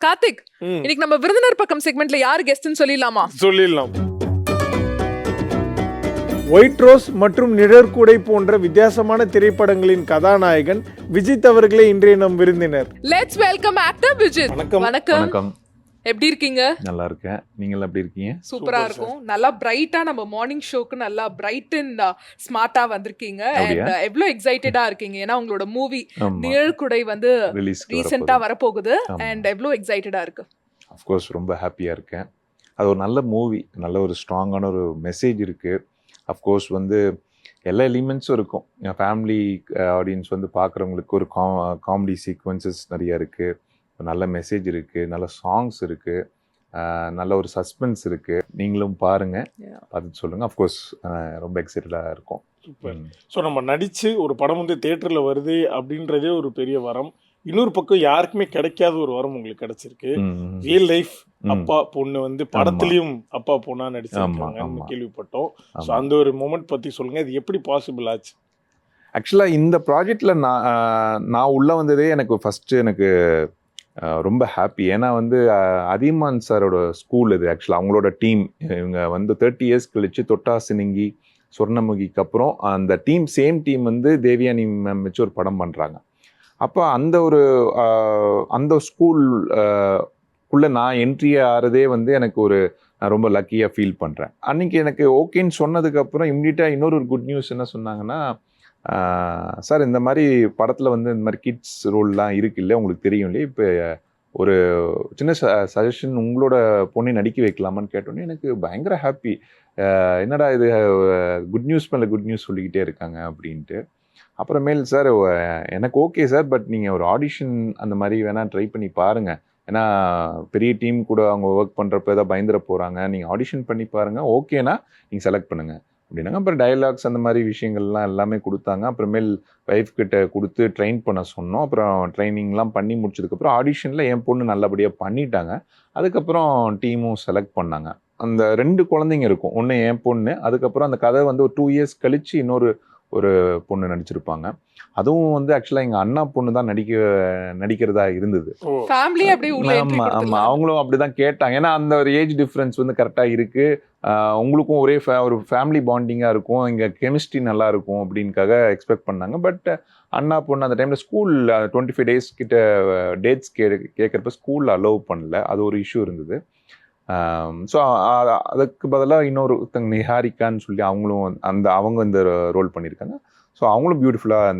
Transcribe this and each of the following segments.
கார்த்திக், இன்னைக்கு நம்ம விருந்தினர் பக்கம் செக்மெண்ட்ல யாரு கெஸ்ட்னு சொல்லிடலாமா? சொல்லிடலாம். ஒயிட் ரோஸ் மற்றும் நிழற்குடை போன்ற வித்தியாசமான திரைப்படங்களின் கதாநாயகன் விஜித் அவர்களே இன்றைய நம் விருந்தினர். Let's welcome actor Vijith. வணக்கம். வணக்கம். எப்படி இருக்கீங்க? நல்லா இருக்கேன். நீங்கள் எப்படி இருக்கீங்க? சூப்பரா இருக்கும். நல்லா பிரைட்டா நம்ம மார்னிங் ஷோக்கு நல்லா பிரைட் அண்ட் ஸ்மார்ட்டா வந்திருக்கீங்க. அண்ட் எவ்வளவு எக்ஸைட்டடா இருக்கீங்க? ஏன்னா உங்களோட மூவி நிழற்குடை வந்து ரீசெண்டா வரப்போகுது. அண்ட் எவ்வளவு எக்ஸைட்டடா இருக்கு? ஆஃப் கோர்ஸ் ரொம்ப ஹாப்பியா இருக்கேன். அது ஒரு நல்ல மூவி, நல்ல ஒரு ஸ்ட்ராங்கான ஒரு மெசேஜ் இருக்கு. அஃப்கோர்ஸ் வந்து எல்லா எலிமெண்ட்ஸும் இருக்கும். ஃபேமிலி ஆடியன்ஸ் வந்து பார்க்குறவங்களுக்கு ஒரு காமெடி சீக்வன்சஸ் நிறைய இருக்குது, நல்ல மெசேஜ் இருக்குது, நல்ல சாங்ஸ் இருக்குது, நல்ல ஒரு சஸ்பென்ஸ் இருக்குது. நீங்களும் பாருங்கள், பார்த்துட்டு சொல்லுங்கள். அஃப்கோர்ஸ் ரொம்ப எக்ஸைட்டடாக இருக்கும். சூப்பர். ஸோ நம்ம நடித்து ஒரு படம் வந்து தேட்டரில் வருது அப்படின்றதே ஒரு பெரிய வரம். இன்னொரு பக்கம் யாருக்குமே கிடைக்காத ஒரு வரம் உங்களுக்கு கிடைச்சிருக்கு. ரியல் லைஃப் அப்பா பொண்ணு வந்து படத்துலயும் அப்பா பொண்ணா நடிச்சிருக்காங்கன்னு கேள்விப்பட்டோம். ஸோ அந்த ஒரு மூமெண்ட் பத்தி சொல்லுங்க, இது எப்படி பாசிபிள் ஆச்சு? ஆக்சுவலாக இந்த ப்ராஜெக்டில் நான் உள்ளே வந்ததே எனக்கு ரொம்ப ஹாப்பி. ஏன்னா வந்து அதியமான் சாரோட ஸ்கூல் இது. ஆக்சுவலாக அவங்களோட டீம் இவங்க வந்து 30 இயர்ஸ் கழிச்சு தொட்டாசினிங்கி சொர்ணமுகிக்கு அப்புறம் அந்த சேம் டீம் வந்து தேவியானி மேம் வச்சு ஒரு படம் பண்ணுறாங்க. அப்போ அந்த ஸ்கூலுக்குள்ளே நான் என்ட்ரி ஆகிறதே வந்து எனக்கு நான் ரொம்ப லக்கியாக ஃபீல் பண்ணுறேன். அன்றைக்கி எனக்கு ஓகேன்னு சொன்னதுக்கப்புறம் இம்மிடியட்டாக இன்னொரு குட் நியூஸ் என்ன சொன்னாங்கன்னா, சார் இந்த மாதிரி படத்தில் வந்து இந்த மாதிரி கிட்ஸ் ரோல்லாம் இருக்கு இல்லை, உங்களுக்கு தெரியும் இல்லையா, இப்போ ஒரு சின்ன சஜஷன், உங்களோட பொண்ணை நடிக்க வைக்கலாமான்னு கேட்டோன்னே எனக்கு பயங்கர ஹாப்பி. என்னடா இது குட் நியூஸ் மேலே குட் நியூஸ் சொல்லிக்கிட்டே இருக்காங்க அப்படின்ட்டு. அப்புறமேல் சார் எனக்கு ஓகே சார், பட் நீங்கள் ஒரு ஆடிஷன் அந்த மாதிரி வேணால் ட்ரை பண்ணி பாருங்கள். ஏன்னா பெரிய டீம் கூட அவங்க ஒர்க் பண்ணுறப்ப ஏதாவது பயந்துட போகிறாங்க, நீங்கள் ஆடிஷன் பண்ணி பாருங்கள், ஓகேனா நீங்கள் செலக்ட் பண்ணுங்கள் அப்படின்னாங்க. அப்புறம் டயலாக்ஸ் அந்த மாதிரி விஷயங்கள்லாம் எல்லாமே கொடுத்தாங்க. அப்புறமேல் ஒய்ஃப் கிட்ட கொடுத்து ட்ரெயின் பண்ண சொன்னோம். அப்புறம் ட்ரைனிங்லாம் பண்ணி முடிச்சதுக்கப்புறம் ஆடிஷனில் என் பொண்ணு நல்லபடியாக பண்ணிட்டாங்க. அதுக்கப்புறம் டீமும் செலக்ட் பண்ணாங்க. அந்த 2 குழந்தைங்க இருக்கும், ஒன்று என் பொண்ணு, அதுக்கப்புறம் அந்த கதை வந்து ஒரு 2 இயர்ஸ் கழித்து ஒரு பொண்ணு நடிச்சிருப்பாங்க. அதுவும் வந்து ஆக்சுவலாக எங்கள் அண்ணா பொண்ணு தான் நடிக்கிறதா இருந்தது. ஆமாம், அவங்களும் அப்படி தான் கேட்டாங்க. ஏன்னா அந்த ஒரு ஏஜ் டிஃப்ரென்ஸ் வந்து கரெக்டாக இருக்குது, உங்களுக்கும் ஒரே ஒரு ஃபேமிலி பாண்டிங்காக இருக்கும், இங்கே கெமிஸ்ட்ரி நல்லா இருக்கும் அப்படின்காக எக்ஸ்பெக்ட் பண்ணாங்க. பட் அண்ணா பொண்ணு அந்த டைமில் ஸ்கூல் 25 டேஸ் கிட்ட டேட்ஸ் கேட்குறப்ப ஸ்கூலில் அலோவ் பண்ணல, அது ஒரு இஷ்யூ இருந்தது. ஸோ அதுக்கு பதிலாக இன்னொருத்தங்க நிஹாரிகான்னு சொல்லி அவங்க இந்த ரோல் பண்ணியிருக்காங்க. ஸோ அவங்களும் பியூட்டிஃபுல்லாக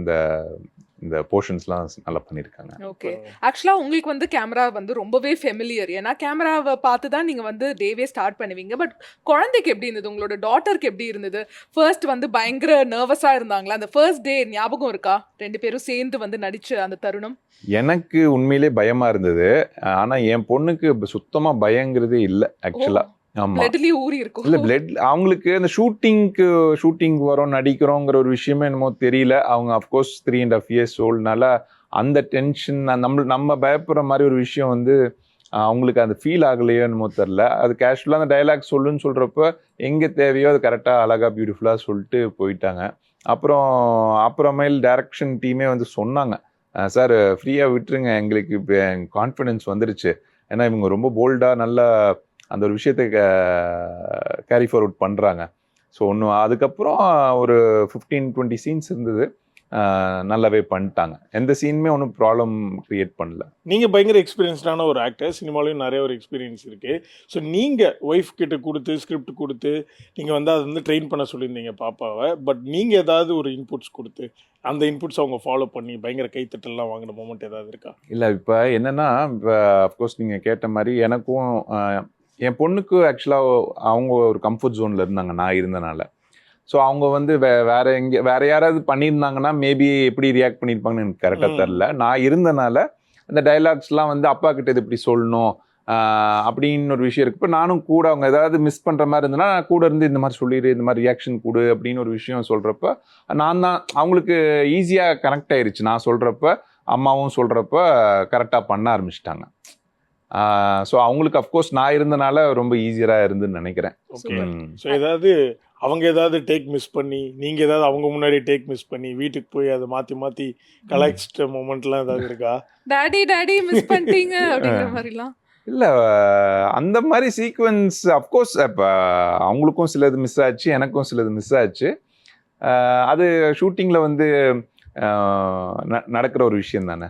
இந்த போர்ஷன்ஸ்லாம் நல்லா பண்ணியிருக்காங்க. ஓகே. ஆக்சுவலாக உங்களுக்கு வந்து கேமரா வந்து ரொம்பவே ஃபெமிலியர், ஏன்னா கேமராவை பார்த்து தான் நீங்கள் வந்து டேவே ஸ்டார்ட் பண்ணுவீங்க. பட் குழந்தைக்கு எப்படி இருந்தது? உங்களோட டாட்டருக்கு எப்படி இருந்தது? ஃபர்ஸ்ட் வந்து பயங்கர நர்வஸாக இருந்தாங்களா? அந்த ஃபர்ஸ்ட் டே ஞாபகம் இருக்கா? 2 பேரும் சேர்ந்து வந்து நடிச்ச அந்த தருணம்? எனக்கு உண்மையிலே பயமாக இருந்தது. ஆனால் என் பொண்ணுக்கு சுத்தமாக பயங்கிறதே இல்லை ஆக்சுவலாக. ஆமாம், இல்லை பிளட் அவங்களுக்கு அந்த ஷூட்டிங் வரோம் நடிக்கிறோங்கிற ஒரு விஷயமே என்னமோ தெரியல. அவங்க அஃப்கோர்ஸ் 3.5 இயர்ஸ் ஓல்டுனால அந்த டென்ஷன் நம்ம பயப்படுற மாதிரி ஒரு விஷயம் வந்து அவங்களுக்கு அந்த ஃபீல் ஆகலையோ என்னமோ தெரில. அது கேஷுவலாக அந்த டைலாக் சொல்லுன்னு சொல்கிறப்ப எங்கே தேவையோ அது கரெக்டாக அழகாக பியூட்டிஃபுல்லாக சொல்லிட்டு போயிட்டாங்க. அப்புறமேல் டைரக்ஷன் டீமே வந்து சொன்னாங்க, சார் ஃப்ரீயாக விட்டுருங்க, எங்களுக்கு இப்போ கான்ஃபிடென்ஸ் வந்துருச்சு, ஏன்னா இவங்க ரொம்ப போல்டாக நல்லா அந்த ஒரு விஷயத்தை கேரி ஃபார்வர்ட் பண்ணுறாங்க. ஸோ அதுக்கப்புறம் ஒரு 15-20 சீன்ஸ் இருந்தது, நல்லாவே பண்ணிட்டாங்க. எந்த சீனுமே ஒன்றும் ப்ராப்ளம் க்ரியேட் பண்ணல. நீங்கள் பயங்கர எக்ஸ்பீரியன்ஸ்டான ஒரு ஆக்டர், சினிமாலையும் நிறைய ஒரு எக்ஸ்பீரியன்ஸ் இருக்குது. ஸோ நீங்கள் ஒய்ஃப் கிட்ட கொடுத்து ஸ்கிரிப்ட் கொடுத்து நீங்கள் வந்து அதை வந்து ட்ரெயின் பண்ண சொல்லியிருந்தீங்க பாப்பாவை. பட் நீங்கள் ஏதாவது ஒரு இன்புட்ஸ் கொடுத்து அந்த இன்புட்ஸ் அவங்க ஃபாலோ பண்ணி பயங்கர கைத்தட்டெல்லாம் வாங்கின மூமெண்ட் ஏதாவது இருக்கா? இல்லை, இப்போ என்னென்னா, இப்போ அஃப்கோர்ஸ் நீங்கள் கேட்ட மாதிரி எனக்கும் என் பொண்ணுக்கு ஆக்சுவலாக அவங்க ஒரு கம்ஃபர்ட் ஜோனில் இருந்தாங்க நான் இருந்தனால. ஸோ அவங்க வந்து வேற யாராவது பண்ணியிருந்தாங்கன்னா மேபி எப்படி ரியாக்ட் பண்ணியிருப்பாங்கன்னு எனக்கு கரெக்டாக தெரில. நான் இருந்தனால அந்த டைலாக்ஸ்லாம் வந்து அப்பா கிட்ட இது இப்படி சொல்லணும் அப்படின்னு ஒரு விஷயம் இருக்கு. இப்போ நானும் கூட அவங்க ஏதாவது மிஸ் பண்ணுற மாதிரி இருந்ததுன்னா நான் கூட இருந்து இந்த மாதிரி சொல்லிடு, இந்த மாதிரி ரியாக்ஷன் கொடு அப்படின்னு ஒரு விஷயம் சொல்கிறப்ப நான் தான் அவங்களுக்கு ஈஸியாக கனெக்ட் ஆயிருச்சு. நான் சொல்கிறப்ப அம்மாவும் சொல்கிறப்ப கரெக்டாக பண்ண ஆரம்பிச்சிட்டாங்க. ஸோ அவங்களுக்கு அஃப்கோர்ஸ் நான் இருந்தனால ரொம்ப ஈஸியராக இருந்துன்னு நினைக்கிறேன். ஸோ ஏதாவது அவங்க ஏதாவது டேக் மிஸ் பண்ணி நீங்க ஏதாவது அவங்க முன்னாடி டேக் மிஸ் பண்ணி வீட்டுக்கு போய் அதை மாத்தி கலாய்ச்சிட்ட மூமெண்ட்லாம் ஏதாவது இருக்கா? டாடி டாடி மிஸ் பண்ணிட்டீங்க அப்படிங்கிற மாதிரிலாம். இல்லை, அந்த மாதிரி சீக்வன்ஸ் அஃப்கோர்ஸ் இப்போ அவங்களுக்கும் சிலது மிஸ் ஆச்சு, எனக்கும் சிலது மிஸ் ஆச்சு. அது ஷூட்டிங்கில் வந்து நடக்கிற ஒரு விஷயம் தானே.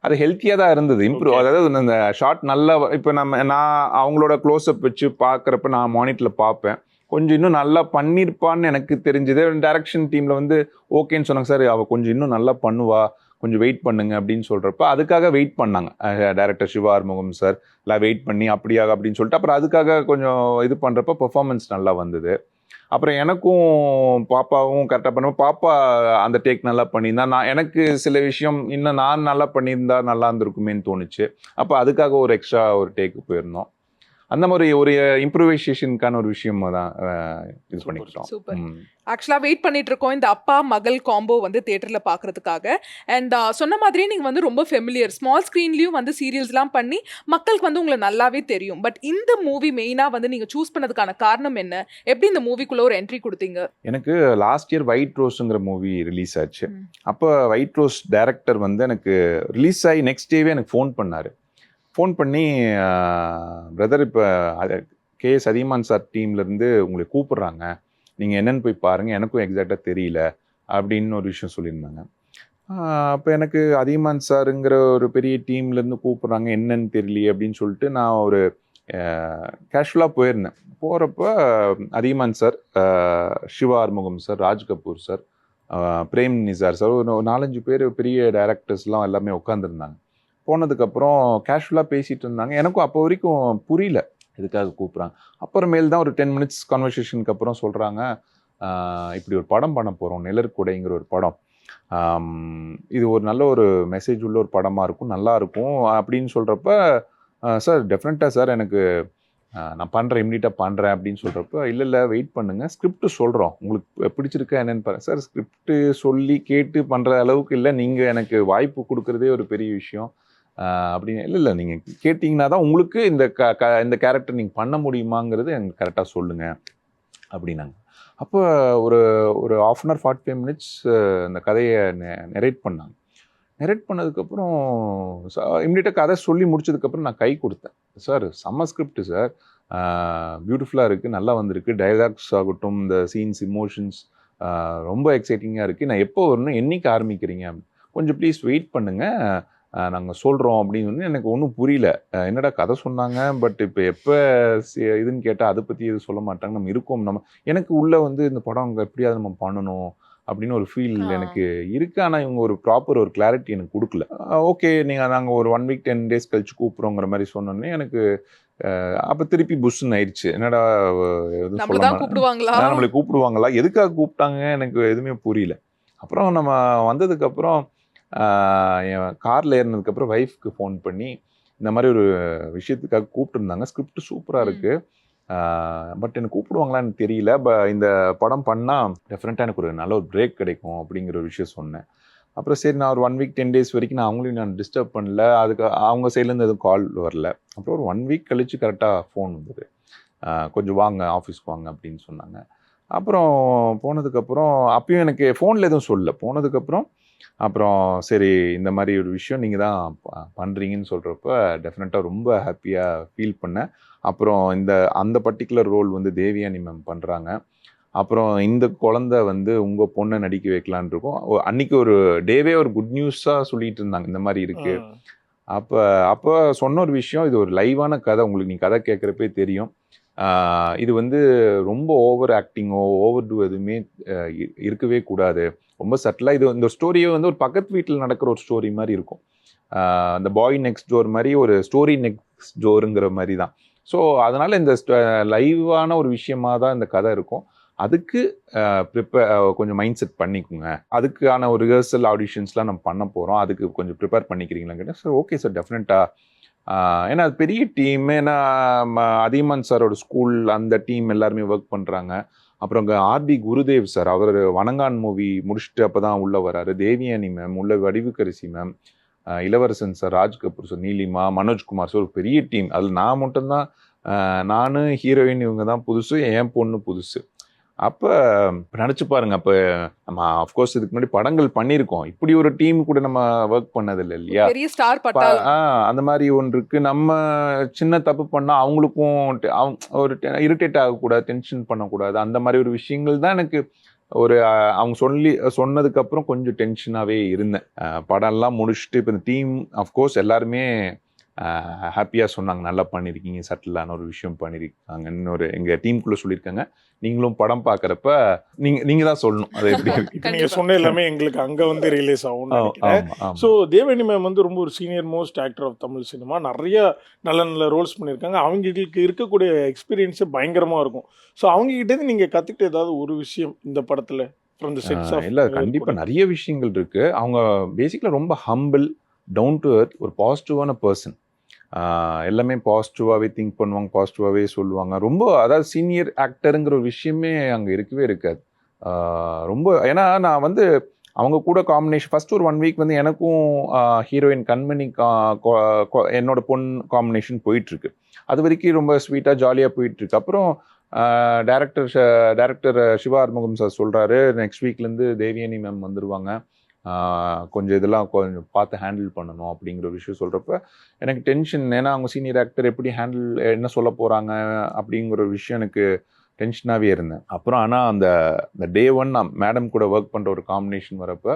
அது ஹெல்த்தியாக தான் இருந்தது. இம்ப்ரூவ், அதாவது அந்த ஷார்ட் நல்லா இப்போ நான் அவங்களோட க்ளோஸ்அப் வச்சு பார்க்குறப்ப நான் மானிட்டரில் பார்ப்பேன். கொஞ்சம் இன்னும் நல்லா பண்ணியிருப்பான்னு எனக்கு தெரிஞ்சது. டைரக்ஷன் டீமில் வந்து ஓகேன்னு சொன்னாங்க, சார் அவள் கொஞ்சம் இன்னும் நல்லா பண்ணுவா, கொஞ்சம் வெயிட் பண்ணுங்க அப்படின்னு சொல்கிறப்ப அதுக்காக வெயிட் பண்ணாங்க டைரக்டர் சிவா ஆறுமுகம் சார் எல்லாம் வெயிட் பண்ணி அப்படியாக அப்படின்னு சொல்லிட்டு அப்புறம் அதுக்காக கொஞ்சம் இது பண்ணுறப்ப பெர்ஃபார்மன்ஸ் நல்லா வந்தது. அப்புறம் எனக்கும் பாப்பாவும் கரெக்டாக பண்ணுவோம். பாப்பா அந்த டேக் நல்லா பண்ணியிருந்தா, எனக்கு சில விஷயம் இன்னும் நான் நல்லா பண்ணியிருந்தா நல்லா இருந்திருக்குமேன்னு தோணுச்சு. அப்போ அதுக்காக ஒரு எக்ஸ்ட்ரா ஒரு டேக்கு போயிருந்தோம். அந்த மாதிரி ஒரு இம்ப்ரூவைசேஷனுக்கான ஒரு விஷயம் தான் இது பண்ணிக்கிட்டோம். சூப்பர். ஆக்சுவலாக வெயிட் பண்ணிட்டு இருக்கோம் இந்த அப்பா மகள் காம்போ வந்து தியேட்டரில் பார்க்கறதுக்காக. அண்ட் சொன்ன மாதிரியே நீங்கள் வந்து ரொம்ப ஃபெமிலியர், ஸ்மால் ஸ்க்ரீன்லேயும் வந்து சீரியல்ஸ்லாம் பண்ணி மக்களுக்கு வந்து உங்களை நல்லாவே தெரியும். பட் இந்த மூவி மெயினாக வந்து நீங்கள் சூஸ் பண்ணதுக்கான காரணம் என்ன? எப்படி இந்த மூவிக்குள்ளே ஒரு என்ட்ரி கொடுத்தீங்க? எனக்கு லாஸ்ட் இயர் ஒயிட் ரோஸுங்கிற மூவி ரிலீஸ் ஆச்சு. அப்போ ஒயிட் ரோஸ் டைரக்டர் வந்து எனக்கு ரிலீஸ் ஆகி நெக்ஸ்ட் டேவே எனக்கு ஃபோன் பண்ணி பிரதர் இப்போ கேஎஸ் அதியமான் சார் டீம்லேருந்து உங்களை கூப்பிட்றாங்க, நீங்கள் என்னென்னு போய் பாருங்கள், எனக்கும் எக்ஸாக்டாக தெரியல அப்படின்னு ஒரு விஷயம் சொல்லியிருந்தாங்க. அப்போ எனக்கு அதியமான் சாருங்கிற ஒரு பெரிய டீம்லேருந்து கூப்பிட்றாங்க, என்னன்னு தெரியலையே அப்படின்னு சொல்லிட்டு நான் ஒரு கேஷுவலாக போயிருந்தேன். போகிறப்ப Athiyaman sir, Siva Arumugam sir, Raj Kapoor sir, Prem Nisar sir, ஒரு 4-5 பேர் பெரிய டைரக்டர்ஸ்லாம் எல்லாமே உட்காந்துருந்தாங்க. போனதுக்கப்புறம் கேஷுவலாக பேசிகிட்டு இருந்தாங்க. எனக்கும் அப்போ வரைக்கும் புரியல எதுக்காக கூப்பிட்றாங்க. அப்புறமேல் தான் ஒரு 10 மினிட்ஸ் கான்வர்சேஷனுக்கு அப்புறம் சொல்கிறாங்க, இப்படி ஒரு படம் பண்ண போகிறோம், நிழற்குடைங்கிற ஒரு படம், இது ஒரு நல்ல ஒரு மெசேஜ் உள்ள ஒரு படமாக இருக்கும், நல்லாயிருக்கும் அப்படின்னு சொல்கிறப்ப, சார் டெஃபினட்டாக சார் எனக்கு நான் பண்ணுறேன், இம்மிடியட்டாக பண்ணுறேன் அப்படின்னு சொல்கிறப்ப, இல்லை வெயிட் பண்ணுங்கள், ஸ்கிரிப்ட் சொல்கிறோம், உங்களுக்கு பிடிச்சிருக்கா என்னென்னு பாருங்கள். சார் ஸ்கிரிப்ட் சொல்லி கேட்டு பண்ணுற அளவுக்கு இல்லை, நீங்கள் எனக்கு வாய்ப்பு கொடுக்குறதே ஒரு பெரிய விஷயம் அப்படின்னு. இல்லை நீங்கள் கேட்டிங்கன்னா தான் உங்களுக்கு இந்த கேரக்டர் நீங்கள் பண்ண முடியுமாங்கிறது எனக்கு கரெக்டாக சொல்லுங்கள் அப்படின்னாங்க. அப்போ ஒரு 1/2 hour 45 minutes அந்த கதையை நெரேட் பண்ணாங்க. நெரேட் பண்ணதுக்கப்புறம் இம்மிடியட்டாக கதை சொல்லி முடிச்சதுக்கப்புறம் நான் கை கொடுத்தேன். சார் செம்ம ஸ்கிரிப்ட் சார், பியூட்டிஃபுல்லாக இருக்குது, நல்லா வந்திருக்கு, டைலாக்ஸ் ஆகட்டும், இந்த சீன்ஸ், இமோஷன்ஸ் ரொம்ப எக்ஸைட்டிங்காக இருக்குது, நான் எப்போ வரணும், என்னைக்கு ஆரம்பிக்கிறீங்க, கொஞ்சம் ப்ளீஸ் வெயிட் பண்ணுங்கள், நாங்கள் சொல்கிறோம் அப்படின்னு. எனக்கு ஒன்றும் புரியல, என்னடா கதை சொன்னாங்க, பட் இப்போ எப்போ இதுன்னு கேட்டால் அதை பற்றி எதுவும் சொல்ல மாட்டாங்க, நம்ம இருக்கோம், எனக்கு உள்ளே வந்து இந்த படம் அங்கே எப்படியாவது நம்ம பண்ணணும் அப்படின்னு ஒரு ஃபீல் எனக்கு இருக்குது. ஆனால் இவங்க ஒரு ப்ராப்பர் ஒரு கிளாரிட்டி எனக்கு கொடுக்கல. ஓகே நாங்கள் ஒரு 1 week 10 days கழிச்சு கூப்பிட்றோங்கிற மாதிரி சொன்னோன்னே எனக்கு அப்போ திருப்பி புஷ்ன்னு ஆயிடுச்சு. என்னடா எதுவும் நம்மளை கூப்பிடுவாங்களா, எதுக்காக கூப்பிட்டாங்க எனக்கு எதுவுமே புரியல. அப்புறம் நம்ம வந்ததுக்கப்புறம் என் காரில் ஏறினதுக்கப்புறம் ஒய்ஃப்க்கு ஃபோன் பண்ணி இந்த மாதிரி ஒரு விஷயத்துக்காக கூப்பிட்டுருந்தாங்க, ஸ்கிரிப்ட் சூப்பராக இருக்குது, பட் எனக்கு கூப்பிடுவாங்களான்னு தெரியல, இந்த படம் பண்ணால் டெஃபினட்டாக எனக்கு ஒரு நல்ல ஒரு பிரேக் கிடைக்கும் அப்படிங்கிற ஒரு விஷயம் சொன்னேன். அப்புறம் சரி நான் ஒரு 1 week 10 days வரைக்கும் அவங்களையும் நான் டிஸ்டர்ப் பண்ணல, அதுக்கு அவங்க சைட்லேருந்து எதுவும் கால் வரல. அப்புறம் ஒரு 1 week கழித்து கரெக்டாக ஃபோன் வந்தது, கொஞ்சம் வாங்க ஆஃபீஸ்க்கு வாங்க அப்படின்னு சொன்னாங்க. அப்புறம் போனதுக்கப்புறம் அப்பயும் எனக்கு ஃபோனில் எதுவும் சொல்லல. போனதுக்கப்புறம் அப்புறம் சரி இந்த மாதிரி ஒரு விஷயம் நீங்கள் தான் பண்ணுறீங்கன்னு சொல்கிறப்ப டெஃபினட்டாக ரொம்ப ஹாப்பியாக ஃபீல் பண்ணேன். அப்புறம் அந்த பர்டிகுலர் ரோல் வந்து தேவியானி மேம் பண்ணுறாங்க. அப்புறம் இந்த குழந்தை வந்து உங்கள் பொண்ணை நடிக்க வைக்கலான் இருக்கோம். அன்றைக்கி ஒரு டேவே ஒரு குட் நியூஸாக சொல்லிகிட்டு இருந்தாங்க, இந்த மாதிரி இருக்குது. அப்போ சொன்ன ஒரு விஷயம், இது ஒரு லைவான கதை, உங்களுக்கு நீங்கள் கதை கேட்குறப்பே தெரியும், இது வந்து ரொம்ப ஓவர் ஆக்டிங்கோ ஓவர் டூ எதுவுமே இருக்கவே கூடாது, ரொம்ப சட்டிலாக இந்த ஸ்டோரியை வந்து ஒரு பக்கத்து வீட்டில் நடக்கிற ஒரு ஸ்டோரி மாதிரி இருக்கும், அந்த பாய் நெக்ஸ்ட் டோர் மாதிரி ஒரு ஸ்டோரி நெக்ஸ்ட் டோருங்கிற மாதிரி தான். ஸோ அதனால் இந்த லைவான ஒரு விஷயமாக தான் இந்த கதை இருக்கும். அதுக்கு கொஞ்சம் மைண்ட் செட் பண்ணிக்கோங்க, அதுக்கான ஒரு ரிஹர்சல் ஆடிஷன்ஸ்லாம் நம்ம பண்ண போகிறோம், அதுக்கு கொஞ்சம் ப்ரிப்பேர் பண்ணிக்கிறீங்களான்னு கேட்டேன். சார் ஓகே சார் டெஃபினட்டாக, ஏன்னா அது பெரிய டீம், ஏன்னா அதியமான் சாரோட ஸ்கூல் அந்த டீம் எல்லாருமே ஒர்க் பண்ணுறாங்க. அப்புறம் அங்கே ஆர்டி குருதேவ் சார், அவர் வணங்கான் மூவி முடிச்சுட்டு அப்போ தான் உள்ளே வராரு, தேவியானி மேம், உள்ள வடிவுக்கரிசி மேம், இளவரசன் sir, Raj Kapoor sir, Neelima, Manojkumar sir, ஒரு பெரிய டீம். அதில் நான் மட்டும்தான், நான் ஹீரோயின், இவங்க தான் புதுசு, என் பொண்ணு புதுசு. அப்போ நினச்சி பாருங்க, அப்போ நம்ம அஃப்கோர்ஸ் இதுக்கு முன்னாடி படங்கள் பண்ணியிருக்கோம், இப்படி ஒரு டீம் கூட நம்ம ஒர்க் பண்ணதில்லை இல்லையா. பெரிய ஸ்டார் பட்டாலும் அந்த மாதிரி ஒன்றுக்கு நம்ம சின்ன தப்பு பண்ணால் அவங்களுக்கும் ஒரு இரிட்டேட் ஆகக்கூடாது, டென்ஷன் பண்ணக்கூடாது. அந்த மாதிரி ஒரு விஷயங்கள் தான் எனக்கு ஒரு அவங்க சொன்னதுக்கப்புறம் கொஞ்சம் டென்ஷனாகவே இருந்தேன். படம்லாம் முடிச்சுட்டு இப்போ இந்த டீம் அஃப்கோர்ஸ் எல்லாருமே ஹாப்பியாக சொன்னாங்க, நல்லா பண்ணியிருக்கீங்க, சட்டிலான ஒரு விஷயம் பண்ணியிருக்காங்கன்னு ஒரு எங்கள் டீமுக்குள்ளே சொல்லியிருக்காங்க. நீங்களும் படம் பார்க்குறப்ப நீங்கள் தான் சொல்லணும் அது எப்படி இருக்கு. நீங்கள் சொன்ன எல்லாமே எங்களுக்கு அங்கே வந்து ரிலீஸ் ஆகும்னு நினைக்கிறேன். ஸோ தேவயானி மேம் வந்து ரொம்ப ஒரு senior most actor of Tamil cinema, நிறைய நல்ல நல்ல ரோல்ஸ் பண்ணியிருக்காங்க. அவங்களுக்கு இருக்கக்கூடிய எக்ஸ்பீரியன்ஸே பயங்கரமாக இருக்கும். ஸோ அவங்ககிட்டேருந்து நீங்கள் கற்றுக்கிட்ட ஏதாவது ஒரு விஷயம் இந்த படத்தில் ஃப்ரம் தி செட்ஸ் ஆஃப்? இல்லை, கண்டிப்பாக நிறைய விஷயங்கள் இருக்குது. அவங்க பேசிக்கலாக ரொம்ப ஹம்பிள், டவுன் டு எர்த், ஒரு பாசிட்டிவான பர்சன். எல்லாமே பாசிட்டிவாகவே திங்க் பண்ணுவாங்க, பாசிட்டிவாகவே சொல்லுவாங்க. ரொம்ப அதாவது சீனியர் ஆக்டருங்கிற ஒரு விஷயமே அங்கே இருக்கவே இருக்காது. ரொம்ப ஏன்னா நான் வந்து அவங்க கூட காம்பினேஷன் ஃபஸ்ட்டு ஒரு 1 வீக் வந்து எனக்கும் ஹீரோயின் கண்மணி என்னோட பொண்ணு காம்பினேஷன் போயிட்டுருக்கு. அது வரைக்கும் ரொம்ப ஸ்வீட்டாக ஜாலியாக போயிட்டுருக்கு. அப்புறம் டைரக்டர் சிவா ஆறுமுகம் சார் சொல்கிறாரு, நெக்ஸ்ட் வீக்லேருந்து தேவயானி மேம் வந்துடுவாங்க, கொஞ்சம் இதெல்லாம் கொஞ்சம் பார்த்து ஹேண்டில் பண்ணணும் அப்படிங்கிற ஒரு விஷயம் சொல்கிறப்ப எனக்கு டென்ஷன். ஏன்னா அவங்க சீனியர் ஆக்டர் எப்படி என்ன சொல்ல போகிறாங்க அப்படிங்கிற ஒரு விஷயம் எனக்கு டென்ஷனாகவே இருந்தேன். அப்புறம் ஆனால் அந்த டே 1 நான் மேடம் கூட ஒர்க் பண்ணுற ஒரு காம்பினேஷன் வரப்போ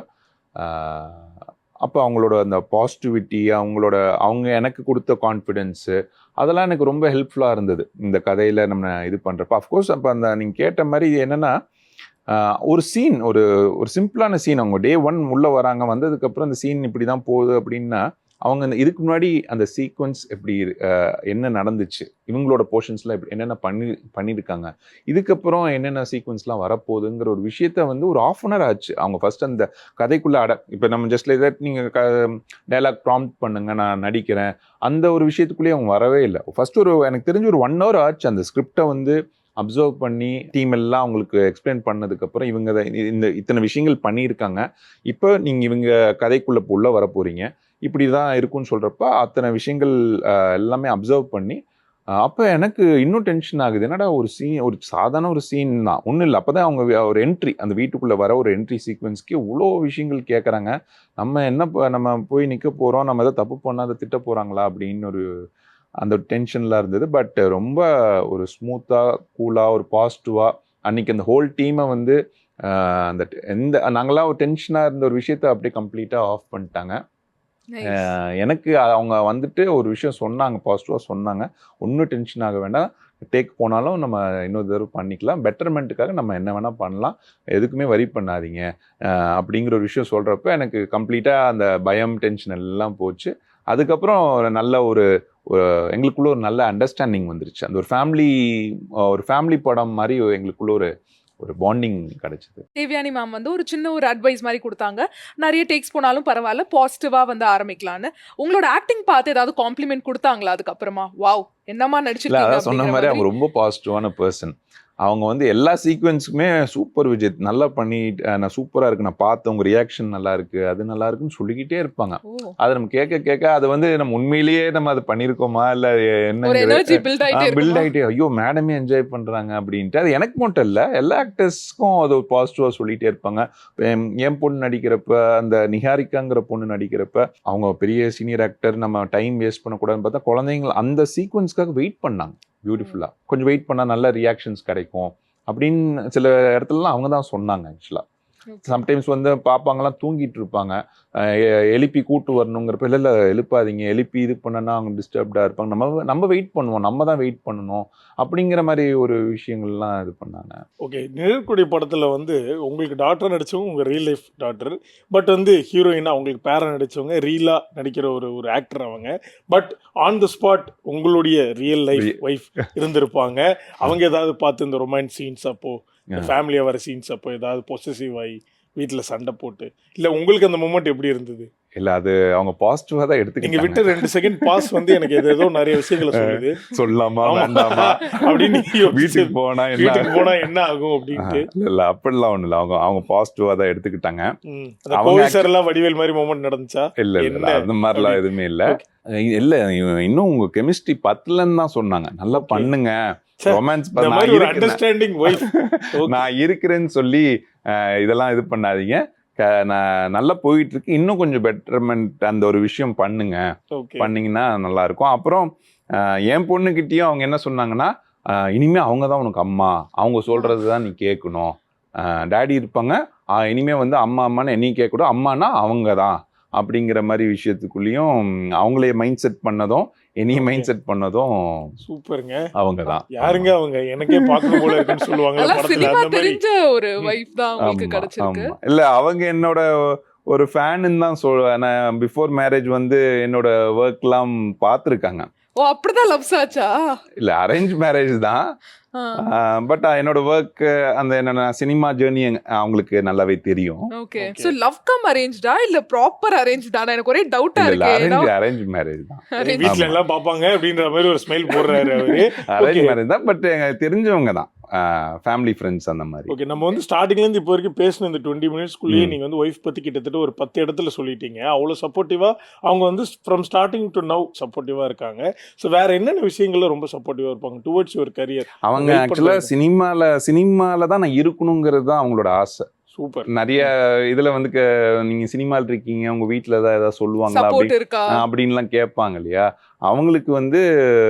அப்போ அவங்களோட அந்த பாசிட்டிவிட்டி, அவங்க எனக்கு கொடுத்த கான்ஃபிடென்ஸு, அதெல்லாம் எனக்கு ரொம்ப ஹெல்ப்ஃபுல்லாக இருந்தது இந்த கதையில் நம்ம இது பண்ணுறப்ப. அஃப்கோர்ஸ் அப்போ நீங்கள் கேட்ட மாதிரி என்னென்னா ஒரு சீன், ஒரு சிம்பிளான சீன், அவங்க டே 1 உள்ளே வராங்க, வந்ததுக்கப்புறம் அந்த சீன் இப்படி தான் போகுது அப்படின்னா அவங்க இதுக்கு முன்னாடி அந்த சீக்வன்ஸ் எப்படி என்ன நடந்துச்சு, இவங்களோட போர்ஷன்ஸ்லாம் எப்படி என்னென்ன பண்ணியிருக்காங்க, இதுக்கப்புறம் என்னென்ன சீக்வன்ஸ்லாம் வரப்போகுதுங்கிற ஒரு விஷயத்த வந்து ஒரு 1/2 hour ஆச்சு. அவங்க ஃபர்ஸ்ட் அந்த கதைக்குள்ளே இப்போ நம்ம ஜஸ்ட் லைக் நீங்கள் டைலாக் ப்ராம்ப்ட் பண்ணுங்க, நான் நடிக்கிறேன், அந்த ஒரு விஷயத்துக்குள்ளேயே அவங்க வரவே இல்லை. ஃபர்ஸ்ட் எனக்கு தெரிஞ்சு ஒரு 1 hour ஆச்சு அந்த ஸ்கிரிப்டை வந்து அப்சர்வ் பண்ணி டீம் எல்லாம் அவங்களுக்கு எக்ஸ்பிளைன் பண்ணதுக்கப்புறம் இவங்க இத்தனை விஷயங்கள் பண்ணியிருக்காங்க, இப்போ நீங்கள் இவங்க கதைக்குள்ளே உள்ள வர போகிறீங்க, இப்படி தான் இருக்குன்னு சொல்கிறப்ப அத்தனை விஷயங்கள் எல்லாமே அப்சர்வ் பண்ணி அப்போ எனக்கு இன்னும் டென்ஷன் ஆகுது. என்னடா ஒரு சாதாரண ஒரு சீன் தான், ஒன்றும் இல்லை. அப்போ தான் அவங்க ஒரு என்ட்ரி, அந்த வீட்டுக்குள்ளே வர ஒரு என்ட்ரி சீக்வன்ஸ்க்கு இவ்வளோ விஷயங்கள் கேட்குறாங்க. நம்ம போய் நிற்க போகிறோம், நம்ம எதாவது தப்பு பண்ணால் அதை திட்ட போகிறாங்களா அப்படின்னு அந்த டென்ஷன்லாம் இருந்தது. பட் ரொம்ப ஒரு ஸ்மூத்தாக, கூலாக, ஒரு பாசிட்டிவாக அன்றைக்கி அந்த ஹோல் டீமை வந்து நாங்களாம் ஒரு டென்ஷனாக இருந்த ஒரு விஷயத்தை அப்படியே கம்ப்ளீட்டாக ஆஃப் பண்ணிட்டாங்க. எனக்கு அவங்க வந்துட்டு ஒரு விஷயம் சொன்னாங்க, பாசிட்டிவாக சொன்னாங்க, ஒன்றும் டென்ஷன் ஆக வேண்டாம், டேக் போனாலும் நம்ம இன்னொரு தடவை பண்ணிக்கலாம், பெட்டர்மெண்ட்டுக்காக நம்ம என்ன வேணால் பண்ணலாம், எதுக்குமே வரி பண்ணாதீங்க அப்படிங்கிற ஒரு விஷயம் சொல்கிறப்ப எனக்கு கம்ப்ளீட்டாக அந்த பயம், டென்ஷன் எல்லாம் போச்சு. அதுக்கப்புறம் நல்ல எங்களுக்குள்ள ஒரு நல்ல அண்டர்ஸ்டாண்டிங் வந்துருச்சு. அந்த ஒரு ஃபேமிலி படம் மாதிரி எங்களுக்குள்ள ஒரு பாண்டிங் கிடைச்சது. தேவயானி மேம் வந்து ஒரு சின்ன ஒரு அட்வைஸ் மாதிரி கொடுத்தாங்க, நிறைய டேக்ஸ் போனாலும் பரவாயில்ல, பாசிட்டிவா வந்து ஆரம்பிக்கலான்னு. உங்களோட ஆக்டிங் பார்த்து ஏதாவது காம்ப்ளிமெண்ட் கொடுத்தாங்களா அதுக்கப்புறமா? வாவ், என்னமா நடிச்சிருக்கீங்க? சொன்ன மாதிரி அவங்க ரொம்ப பாசிட்டிவான பர்சன். அவங்க வந்து எல்லா சீக்வன்ஸுக்குமே சூப்பர் விஜய், நல்லா பண்ணி, நான் சூப்பராக இருக்கு, நான் பார்த்தேன், உங்கள் ரியாக்ஷன் நல்லா இருக்கு, அது நல்லா இருக்குன்னு சொல்லிக்கிட்டே இருப்பாங்க. அதை நம்ம கேட்க அது வந்து நம்ம உண்மையிலேயே நம்ம அது பண்ணியிருக்கோமா இல்லை என்ன பில்ட் ஆகிட்டே, ஐயோ மேடமே என்ஜாய் பண்ணுறாங்க அப்படின்ட்டு. அது எனக்கு மட்டும் இல்லை, எல்லா ஆக்டர்ஸ்க்கும் அது ஒரு பாசிட்டிவாக சொல்லிகிட்டே இருப்பாங்க. என் பொண்ணு நடிக்கிறப்ப, அந்த நிஹாரிகாங்கிற பொண்ணு நடிக்கிறப்ப, அவங்க பெரிய சீனியர் ஆக்டர், நம்ம டைம் வேஸ்ட் பண்ணக்கூடாதுன்னு பார்த்தா குழந்தைங்க அந்த சீக்வன்ஸ்க்காக வெயிட் பண்ணாங்க. பியூட்டிஃபுல்லாக கொஞ்சம் வெயிட் பண்ணால் நல்ல ரியாக்ஷன்ஸ் கிடைக்கும் அப்படின்னு சில இடத்துலலாம் அவங்க தான் சொன்னாங்க. ஆக்சுவலாக சம்டைம்ஸ் வந்து பாப்பாங்கலாம் தூங்கிட்டு இருப்பாங்க, எழுப்பி கூட்டு வரணுங்கிறப்ப இல்லை எழுப்பாதீங்க, எழுப்பி இது பண்ணனா அவங்க டிஸ்டர்ப்டாக இருப்பாங்க, நம்ம வெயிட் பண்ணுவோம், நம்ம தான் வெயிட் பண்ணணும் அப்படிங்கிற மாதிரி ஒரு விஷயங்கள்லாம் இது பண்ணாங்க. ஓகே, நிழற்குடை படத்தில் வந்து உங்களுக்கு டாக்டர் நடித்தவங்க உங்கள் ரியல் லைஃப் டாக்டர், பட் வந்து ஹீரோயினாக உங்களுக்கு பேரா நடித்தவங்க ரியலாக நடிக்கிற ஒரு ஆக்டர் அவங்க. பட் ஆன் த ஸ்பாட் உங்களுடைய ரியல் லைஃப் ஒய்ஃப் இருந்திருப்பாங்க. அவங்க ஏதாவது பார்த்து இந்த ரொமான்ஸ் சீன்ஸ் அப்போது, ஃபேமிலியாக வர சீன்ஸ் அப்போ ஏதாவது பொசசிவ் ஆகி வீட்டில் சண்டை போட்டு, இல்லை உங்களுக்கு அந்த மூமெண்ட் எப்படி இருந்தது? இல்லை, அது அவங்க பாசிட்டிவாக தான் எடுத்துக்கிட்டாங்க. நீங்கள் விட்டு 2 செகண்ட் பாஸ் வந்து எனக்கு ஏதோ நிறைய விஷயங்களை சொல்லுது, சொல்லாமா வேண்டாமா அப்படின்னு. வீட்டுக்கு போனால் என்ன ஆகும் அப்படின்ட்டு. இல்லை அப்படிலாம் ஒன்றும் இல்லை, அவங்க பாசிட்டிவாக தான் எடுத்துக்கிட்டாங்க. அவங்க சார் எல்லாம் வடிவேல் மாதிரி மூமெண்ட் நடந்துச்சா? இல்லை அந்த மாதிரிலாம் எதுவுமே இல்லை. இல்லை, இன்னும் உங்கள் கெமிஸ்ட்ரி பத்தலன்னு தான் சொன்னாங்க, நல்லா பண்ணுங்க, ரொமான்ஸ் இந்த மாதிரி ஒரு அண்டர்ஸ்டாண்டிங் வைஃப் நான் இருக்கிறேன்னு சொல்லி இதெல்லாம் இது பண்ணாதீங்க. நான் நல்லா போயிட்டு இருக்கு, இன்னும் கொஞ்சம் பெட்டர்மெண்ட் அந்த ஒரு விஷயம் பண்ணுங்க, பண்ணீங்கன்னா நல்லா இருக்கும். அப்புறம் என் பொண்ணுகிட்டயும் அவங்க என்ன சொன்னாங்கன்னா, இனிமே அவங்க தான் உனக்கு அம்மா, அவங்க சொல்றது தான் நீ கேட்கணும், டேடி இருப்பாங்க, இனிமே வந்து அம்மா அம்மான்னு என்னையும் கேட்கக்கூடாது, அம்மானா அவங்க தான் அப்படிங்கிற மாதிரி விஷயத்துக்குள்ளேயும் அவங்களே மைண்ட் செட் பண்ணதும் என்னையும் மைண்ட் செட் பண்ணதும் சூப்பருங்க. அவங்க தான். யாருங்க அவங்க? எனக்கே பார்க்கணும் போல இருக்குன்னு சொல்லுவாங்க படத்துல, அந்த மாதிரி தெரிஞ்ச ஒரு வைஃப் தான் உங்களுக்கு கிடைச்சிருக்கு. இல்ல அவங்க என்னோட ஒரு ஃபேன்னு தான் சொல்லுவேன். நான் பிஃபோர் மேரேஜ் வந்து என்னோட ஒர்க்லாம் பார்த்துருக்காங்க. ஓ, அப்படிதான் லவ்ஸ் ஆச்சா? இல்ல அரேஞ்ச் மேரேஜ் தான். பட் என்னோட ஒர்க் அந்த என்ன சினிமா ஜேர்னி அவங்களுக்கு நல்லாவே தெரியும். ஓகே, சோ லவ் கம் அரேஞ்ச்டா இல்ல ப்ராப்பர் அரேஞ்ச்டா? எனக்கு ஒரே டவுட்டா இருக்கு. அரேஞ்ச் மேரேஜ் தான். வீட்ல எல்லாம் பாப்பாங்க அப்படின்ற மாதிரி ஒரு ஸ்மைல் போடுறாரு அவரு. அரேஞ்ச் மேரேஜ் தான், பட் தெரிஞ்சவங்க தான், ஃபேமிலி ஃப்ரெண்ட்ஸ் அந்த மாதிரி. ஓகே, நம்ம வந்து ஸ்டார்டிங்ல இருந்து இப்போ வரைக்கும் பேசின இந்த 20 மினிட்ஸ்க்குள்ளேயே நீங்க வந்து ஒய்ஃப் பத்தி கிட்டத்தட்ட ஒரு 10 இடத்துல சொல்லிட்டீங்க. அவ்வளவு சப்போர்ட்டிவா அவங்க வந்து ஃப்ரம் ஸ்டார்டிங் டு நவ் சப்போர்ட்டிவா இருக்காங்க. ஸோ வேற என்னென்ன விஷயங்கள்ல ரொம்ப சப்போர்ட்டிவா இருப்பாங்க டுவர்ட்ஸ் யுவர் கரியர்? அவங்க ஆக்சுவலா சினிமால தான் நான் இருக்கணுங்கிறது தான் அவங்களோட ஆசை. சூப்பர். நிறைய இதுல வந்து நீங்க சினிமால இருக்கீங்க, உங்க வீட்டுல ஏதாவது சொல்லுவாங்களா அப்படின்லாம் கேட்பாங்க இல்லையா. அவங்களுக்கு வந்து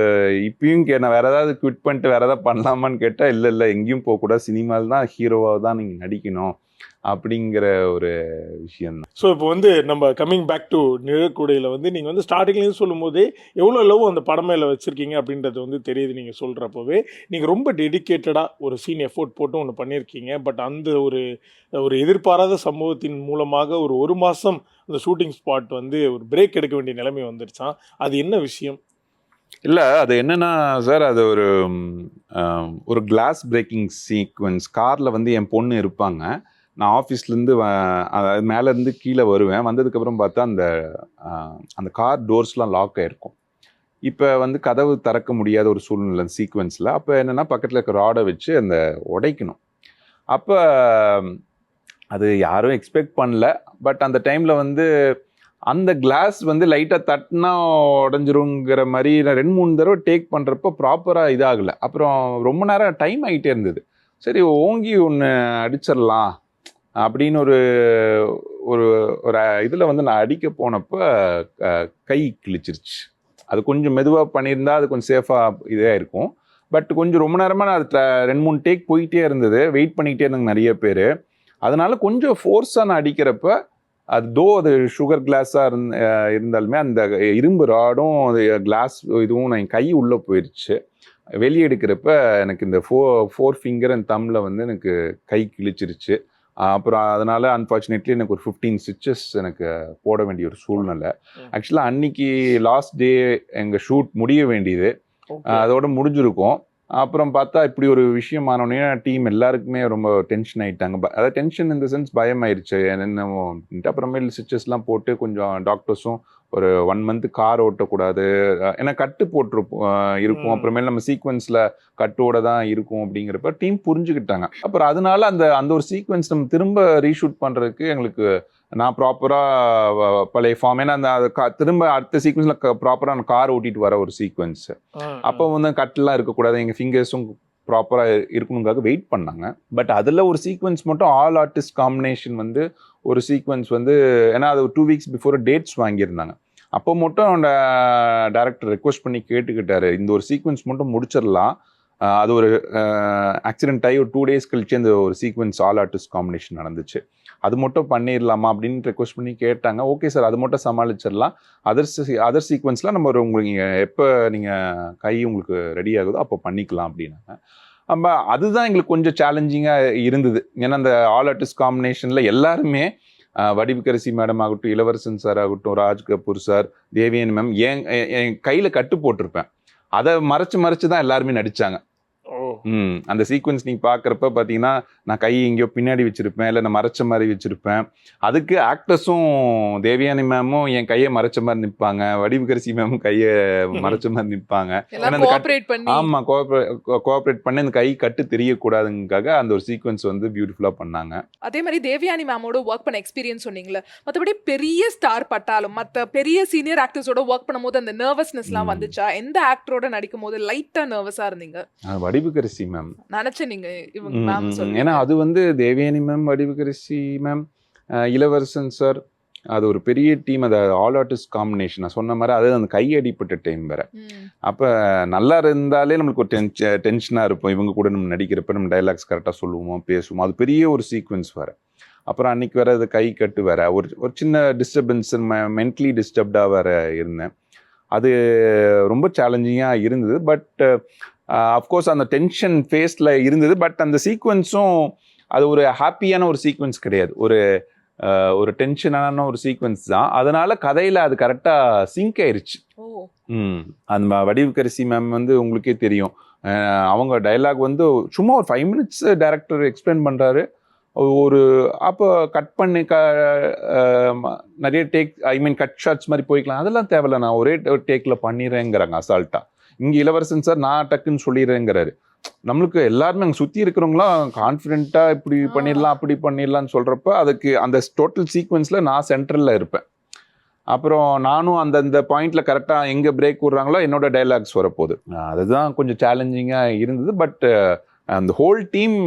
இப்பயும் நான் வேற ஏதாவது குவிட் பண்ணிட்டு வேற ஏதாவது பண்ணலாமான்னு கேட்டா இல்ல எங்கேயும் போக கூடாது, சினிமால தான் ஹீரோவா தான் நீங்க நடிக்கணும் அப்படிங்கிற ஒரு விஷயம் தான். ஸோ இப்போ வந்து நம்ம கம்மிங் பேக் டு நிழற்குடையில் வந்து நீங்கள் வந்து ஸ்டார்டிங்லேருந்து சொல்லும் போதே எவ்வளோ லவ் அந்த படம் மேலே வச்சுருக்கீங்க அப்படின்றது வந்து தெரியுது. நீங்கள் சொல்கிறப்பவே நீங்கள் ரொம்ப டெடிக்கேட்டடாக ஒரு சீன் எஃபோர்ட் போட்டு ஒன்று பண்ணியிருக்கீங்க. பட் அந்த ஒரு எதிர்பாராத சம்பவத்தின் மூலமாக ஒரு மாதம் அந்த ஷூட்டிங் ஸ்பாட் வந்து ஒரு பிரேக் எடுக்க வேண்டிய நிலைமை வந்துருச்சான். அது என்ன விஷயம்? இல்லை, அது என்னன்னா சார், அது ஒரு கிளாஸ் பிரேக்கிங் சீக்வன்ஸ். காரில் வந்து என் பொண்ணு இருப்பாங்க, நான் ஆஃபீஸ்லேருந்து மேலேருந்து கீழே வருவேன். வந்ததுக்கப்புறம் பார்த்தா அந்த கார் டோர்ஸ்லாம் லாக் ஆகிருக்கும். இப்போ வந்து கதவு திறக்க முடியாத ஒரு சூழ்நிலை சீக்வன்ஸில். அப்போ என்னென்னா பக்கத்தில் இருக்க ராடை வச்சு அந்த உடைக்கணும். அப்போ அது யாரும் எக்ஸ்பெக்ட் பண்ணல. பட் அந்த டைமில் வந்து அந்த கிளாஸ் வந்து லைட்டாக தட்டினா உடஞ்சிருங்கிற மாதிரி நான் 2-3 தடவை டேக் பண்ணுறப்போ ப்ராப்பராக இதாகலை. அப்புறம் ரொம்ப நேரம் டைம் ஆகிட்டே இருந்தது. சரி, ஓங்கி ஒன்று அடிச்சிடலாம் அப்படின்னு ஒரு இதில் வந்து நான் அடிக்க போனப்போ கை கிழிச்சிருச்சு. அது கொஞ்சம் மெதுவாக பண்ணியிருந்தா அது கொஞ்சம் சேஃபாக இதாக இருக்கும். பட் கொஞ்சம் ரொம்ப நேரமாக நான் அது 2-3 டேக் போயிட்டே இருந்தது, வெயிட் பண்ணிக்கிட்டே இருந்தாங்க நிறைய பேர். அதனால கொஞ்சம் ஃபோர்ஸாக நான் அடிக்கிறப்ப அது சுகர் கிளாஸாக இருந்தாலுமே அந்த இரும்பு ராடும் அது கிளாஸ் இதுவும் என் கை உள்ளே போயிடுச்சு. வெளியே எடுக்கிறப்ப எனக்கு இந்த ஃபோர் ஃபிங்கர் அண்ட் தம்மில் வந்து எனக்கு கை கிழிச்சிருச்சு. அப்புறம் அதனால் அன்ஃபார்ச்சுனேட்லி எனக்கு ஒரு 15 ஸ்டிச்சஸ் எனக்கு போட வேண்டிய ஒரு சூழ்நிலை. ஆக்சுவலாக அன்னைக்கு லாஸ்ட் டே எங்கள் ஷூட் முடிய வேண்டியது, அதோட முடிஞ்சிருக்கும். அப்புறம் பார்த்தா இப்படி ஒரு விஷயம் ஆனோடனே டீம் எல்லாருக்குமே ரொம்ப டென்ஷன் ஆகிட்டாங்க. அதாவது டென்ஷன் இந்த சென்ஸ் பயம் ஆயிடுச்சு என்னென்னமோ. அப்புறமேல் ஸ்டிச்சஸ்லாம் போட்டு கொஞ்சம் டாக்டர்ஸும் ஒரு 1 மந்த் கார் ஓட்டக்கூடாது, ஏன்னா கட்டு இருக்கும். அப்புறமேல் நம்ம சீக்வன்ஸில் கட்டோட தான் இருக்கும் அப்படிங்கிறப்ப டீம் புரிஞ்சுக்கிட்டாங்க. அப்புறம் அதனால அந்த ஒரு சீக்வன்ஸ் நம்ம திரும்ப ரீஷூட் பண்ணுறதுக்கு எங்களுக்கு நான் ப்ராப்பராக பழைய ஃபார்ம், ஏன்னா அந்த திரும்ப அடுத்த சீக்வன்ஸில் ப்ராப்பராக நான் கார் ஓட்டிட்டு வர ஒரு சீக்வன்ஸ். அப்போ வந்து கட்டெலாம் இருக்கக்கூடாது, எங்கள் ஃபிங்கர்ஸும் ப்ராப்பராக இருக்கணுங்காக வெயிட் பண்ணாங்க. பட் அதில் ஒரு சீக்வன்ஸ் மட்டும் ஆல் ஆர்டிஸ்ட் காம்பினேஷன் வந்து ஒரு சீக்வன்ஸ் வந்து, ஏன்னா அது 2 வீக்ஸ் பிஃபோர் டேட்ஸ் வாங்கியிருந்தாங்க. அப்போ மட்டும் டைரக்டர் ரெக்வஸ்ட் பண்ணி கேட்டுக்கிட்டாரு, இந்த ஒரு சீக்வன்ஸ் மட்டும் முடிச்சிடலாம். அது ஒரு ஆக்சிடென்ட் ஆகி ஒரு 2 டேஸ் கழிச்சு அந்த ஒரு சீக்வன்ஸ் ஆல் ஆர்டிஸ்ட் காம்பினேஷன் நடந்துச்சு, அது மட்டும் பண்ணிடலாமா அப்படின்னு ரெக்வஸ்ட் பண்ணி கேட்டாங்க. ஓகே சார், அது மட்டும் சமாளிச்சிடலாம். அதர் சீக்வன்ஸில் நம்ம உங்களுக்கு எப்போ நீங்கள் கை உங்களுக்கு ரெடி ஆகுதோ அப்போ பண்ணிக்கலாம் அப்படின்னாங்க. நம்ம அதுதான் எங்களுக்கு கொஞ்சம் சேலஞ்சிங்காக இருந்தது. ஏன்னா அந்த ஆல் ஆர்டிஸ்ட் காம்பினேஷனில் எல்லாருமே வடிவுக்கரசி மேடம் ஆகட்டும், இளவரசன் சார் ஆகட்டும், ராஜ் கபூர் சார், தேவியன் மேம், என் கையில் கட்டு போட்டிருப்பேன், அதை மறைச்சு தான் எல்லாருமே நடித்தாங்க. அந்த சீக்வன்ஸ் நீங்க பாக்குறப்ப பாத்தீங்கன்னா நான் கை எங்கேயோ பின்னாடி வச்சிருப்பேன், இல்ல நான் மறைச்ச மாதிரி வச்சிருப்பேன். அதுக்கு ஆக்டர்ஸும் தேவயானி மேமும் என் கையை மறைச்ச மாதிரி நிற்பாங்க, வடிவுக்கரசி மேமும் கையை மறைச்ச மாதிரி நிற்பாங்க. ஆமா, கோஆபரேட் பண்ணி அந்த கை கட்டு தெரியக்கூடாதுங்காக அந்த ஒரு சீக்வன்ஸ் வந்து பியூட்டிஃபுல்லா பண்ணாங்க. அதே மாதிரி தேவயானி மேமோட ஒர்க் பண்ண எக்ஸ்பீரியன்ஸ் சொன்னீங்களே, மற்றபடி பெரிய ஸ்டார் பட்டாலும் மற்ற பெரிய சீனியர் ஆக்டர்ஸோட ஒர்க் பண்ணும்போது அந்த நர்வஸ்னஸ்லாம் வந்துச்சா? எந்த ஆக்டரோட நடிக்கும் போது லைட்டா நர்வஸா இருந்தீங்க? வடிவுக்கரசி மேம் நினைச்சேன் நீங்க இவங்க மேம் சொல்லுங்க. ஏன்னா அது வந்து தேவயானி மேம், வடிவுக்கரசி மேம், இளவரசன் சார், அது ஒரு பெரிய டீம். அது ஆல் ஆர்டிஸ்ட் காம்பினேஷன். நான் சொன்ன மாதிரி அது அந்த கையடிப்பட்ட டைம் வேற. அப்போ நல்லா இருந்தாலே நம்மளுக்கு ஒரு டென்ஷனாக இருப்போம். இவங்க கூட நம்ம நடிக்கிறப்ப நம்ம டைலாக்ஸ் கரெக்டாக சொல்லுவோம், பேசுவோம். அது பெரிய ஒரு சீக்வன்ஸ் வேற. அப்புறம் அன்னைக்கு வேற அது கை கட்டு வேற, ஒரு சின்ன டிஸ்டர்பன்ஸ், மென்டலி டிஸ்டர்ப்டாக வேற இருந்தேன். அது ரொம்ப சேலஞ்சிங்காக இருந்தது. பட் அஃப்கோர்ஸ் அந்த டென்ஷன் ஃபேஸில் இருந்தது. பட் அந்த சீக்வன்ஸும் அது ஒரு ஹாப்பியான ஒரு சீக்வன்ஸ் கிடையாது, ஒரு டென்ஷனான ஒரு சீக்வன்ஸ் தான். அதனால கதையில் அது கரெக்டாக சிங்க் ஆயிடுச்சு. அந்த வடிவுக்கரசி மேம் வந்து உங்களுக்கே தெரியும், அவங்க டைலாக் வந்து சும்மா ஒரு 5 minutes டைரக்டர் எக்ஸ்பிளைன் பண்ணுறாரு. அப்போ கட் பண்ணி நிறைய டேக், கட் ஷாட்ஸ் மாதிரி போய்க்கலாம், அதெல்லாம் தேவையில்ல, நான் ஒரே டேக்கில் பண்ணிடுறேங்கிறாங்க அசால்ட்டாக. இங்கே இளவரசன் சார் நான் டக்குன்னு சொல்லிடுறேங்கிறாரு. நம்மளுக்கு எல்லாருமே அங்கே சுற்றி இருக்கிறவங்களாம் கான்ஃபிடென்ட்டாக இப்படி பண்ணிடலாம் அப்படி பண்ணிடலாம்னு சொல்கிறப்ப அதுக்கு அந்த டோட்டல் சீக்வன்ஸில் நான் சென்ட்ரலில் இருப்பேன். அப்புறம் நானும் அந்தந்த பாயிண்டில் கரெக்டாக எங்கே பிரேக் விட்றாங்களோ என்னோட டைலாக்ஸ் வரப்போகுது. அதுதான் கொஞ்சம் சேலஞ்சிங்காக இருந்தது. பட் அந்த ஹோல் டீம்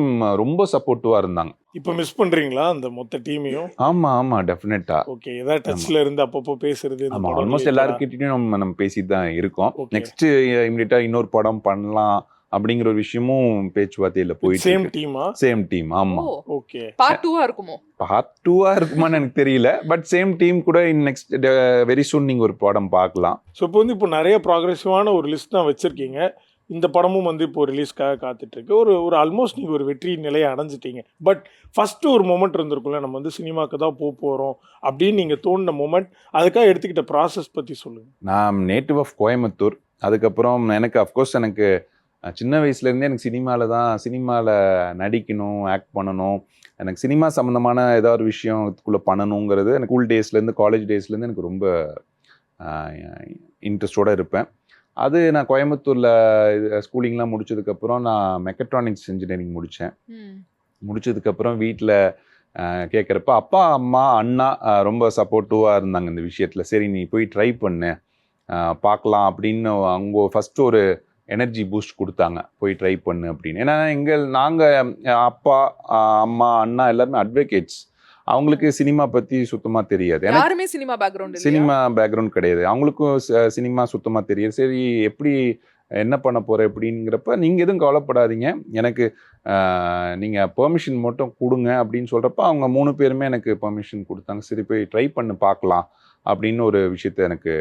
ரொம்ப சப்போர்ட்டிவாக இருந்தாங்க. இப்போ மிஸ் பண்றீங்களா அந்த மொத்த டீமையும்? ஆமா டெஃபினட்டா. ஓகே, ஏதாவது டச்ல இருந்து அப்பப்போ பேசுறது? ஆமா, ஆல்மோஸ்ட் எல்லாருக்கிட்டையும் நம்ம பேசிட்டு தான் இருக்கோம். நெக்ஸ்ட் இமிடியேட்டா இன்னொரு படம் பண்ணலாம் அப்படிங்கிற ஒரு விஷயமும் பேச்சுவார்த்தையில போயிட்டு. சேம் டீமா? சேம் டீம், ஆமா. ஓகே, பார்ட் 2 இருக்குமோ? பார்ட் 2 இருக்குமான்னு எனக்கு தெரியல. பட் சேம் டீம் கூட நெக்ஸ்ட் வெரி சூன் நீங்க ஒரு படம் பார்க்கலாம். ஸோ இப்போ நிறைய ப்ராக்ரெசிவான ஒரு லிஸ்ட் தான் வச்சிருக்கீங்க. இந்த படமும் வந்து இப்போ ரிலீஸ்க்காக காத்துட்ருக்கு. ஒரு ஆல்மோஸ்ட் நீங்கள் ஒரு வெற்றி நிலையை அடைஞ்சிட்டீங்க. பட் ஃபஸ்ட்டு ஒரு மொமெண்ட் இருந்திருக்குல்ல, நம்ம வந்து சினிமாவுக்கு தான் போகிறோம் அப்படின்னு நீங்கள் தோணின மொமெண்ட், அதுக்காக எடுத்துக்கிட்ட ப்ராசஸ் பற்றி சொல்லுங்கள். நான் நேட்டிவ் ஆஃப் கோயம்புத்தூர். அதுக்கப்புறம் எனக்கு அஃப்கோர்ஸ் எனக்கு சின்ன வயசுலேருந்தே எனக்கு சினிமாவில் நடிக்கணும், ஆக்ட் பண்ணணும், எனக்கு சினிமா சம்மந்தமான ஏதாவது ஒரு விஷயத்துக்குள்ளே பண்ணணுங்கிறது எனக்கு ஸ்கூல் டேஸ்லேருந்து காலேஜ் டேஸ்லேருந்து எனக்கு ரொம்ப இன்ட்ரெஸ்டோடு இருப்பேன். அது நான் கோயம்புத்தூரில் ஸ்கூலிங்லாம் முடிச்சதுக்கப்புறம் நான் மெக்கட்ரானிக்ஸ் இன்ஜினியரிங் முடித்தேன். முடிச்சதுக்கப்புறம் வீட்டில் கேட்குறப்ப அப்பா, அம்மா, அண்ணா ரொம்ப சப்போர்ட்டிவாக இருந்தாங்க இந்த விஷயத்தில். சரி நீ போய் ட்ரை பண்ணு, பார்க்கலாம் அப்படின்னு அவங்க ஃபஸ்ட்டு ஒரு எனர்ஜி பூஸ்ட் கொடுத்தாங்க, போய் ட்ரை பண்ணு அப்படின்னு. ஏன்னா நாங்கள் அப்பா, அம்மா, அண்ணா எல்லாருமே அட்வொகேட்ஸ். அவங்களுக்கு சினிமா பற்றி சுத்தமாக தெரியாது. யாருமே சினிமா பேக்ரவுண்ட் கிடையாது. அவங்களுக்கும் சினிமா சுத்தமாக தெரியாது. சரி எப்படி என்ன பண்ண போகிற அப்படிங்கிறப்ப நீங்கள் எதுவும் கவலைப்படாதீங்க, எனக்கு நீங்கள் பெர்மிஷன் மட்டும் கொடுங்க அப்படின்னு சொல்கிறப்ப அவங்க 3 பேருமே எனக்கு பெர்மிஷன் கொடுத்தாங்க. சரி போய் ட்ரை பண்ணு பார்க்கலாம் அப்படின்னு ஒரு விஷயத்த எனக்கு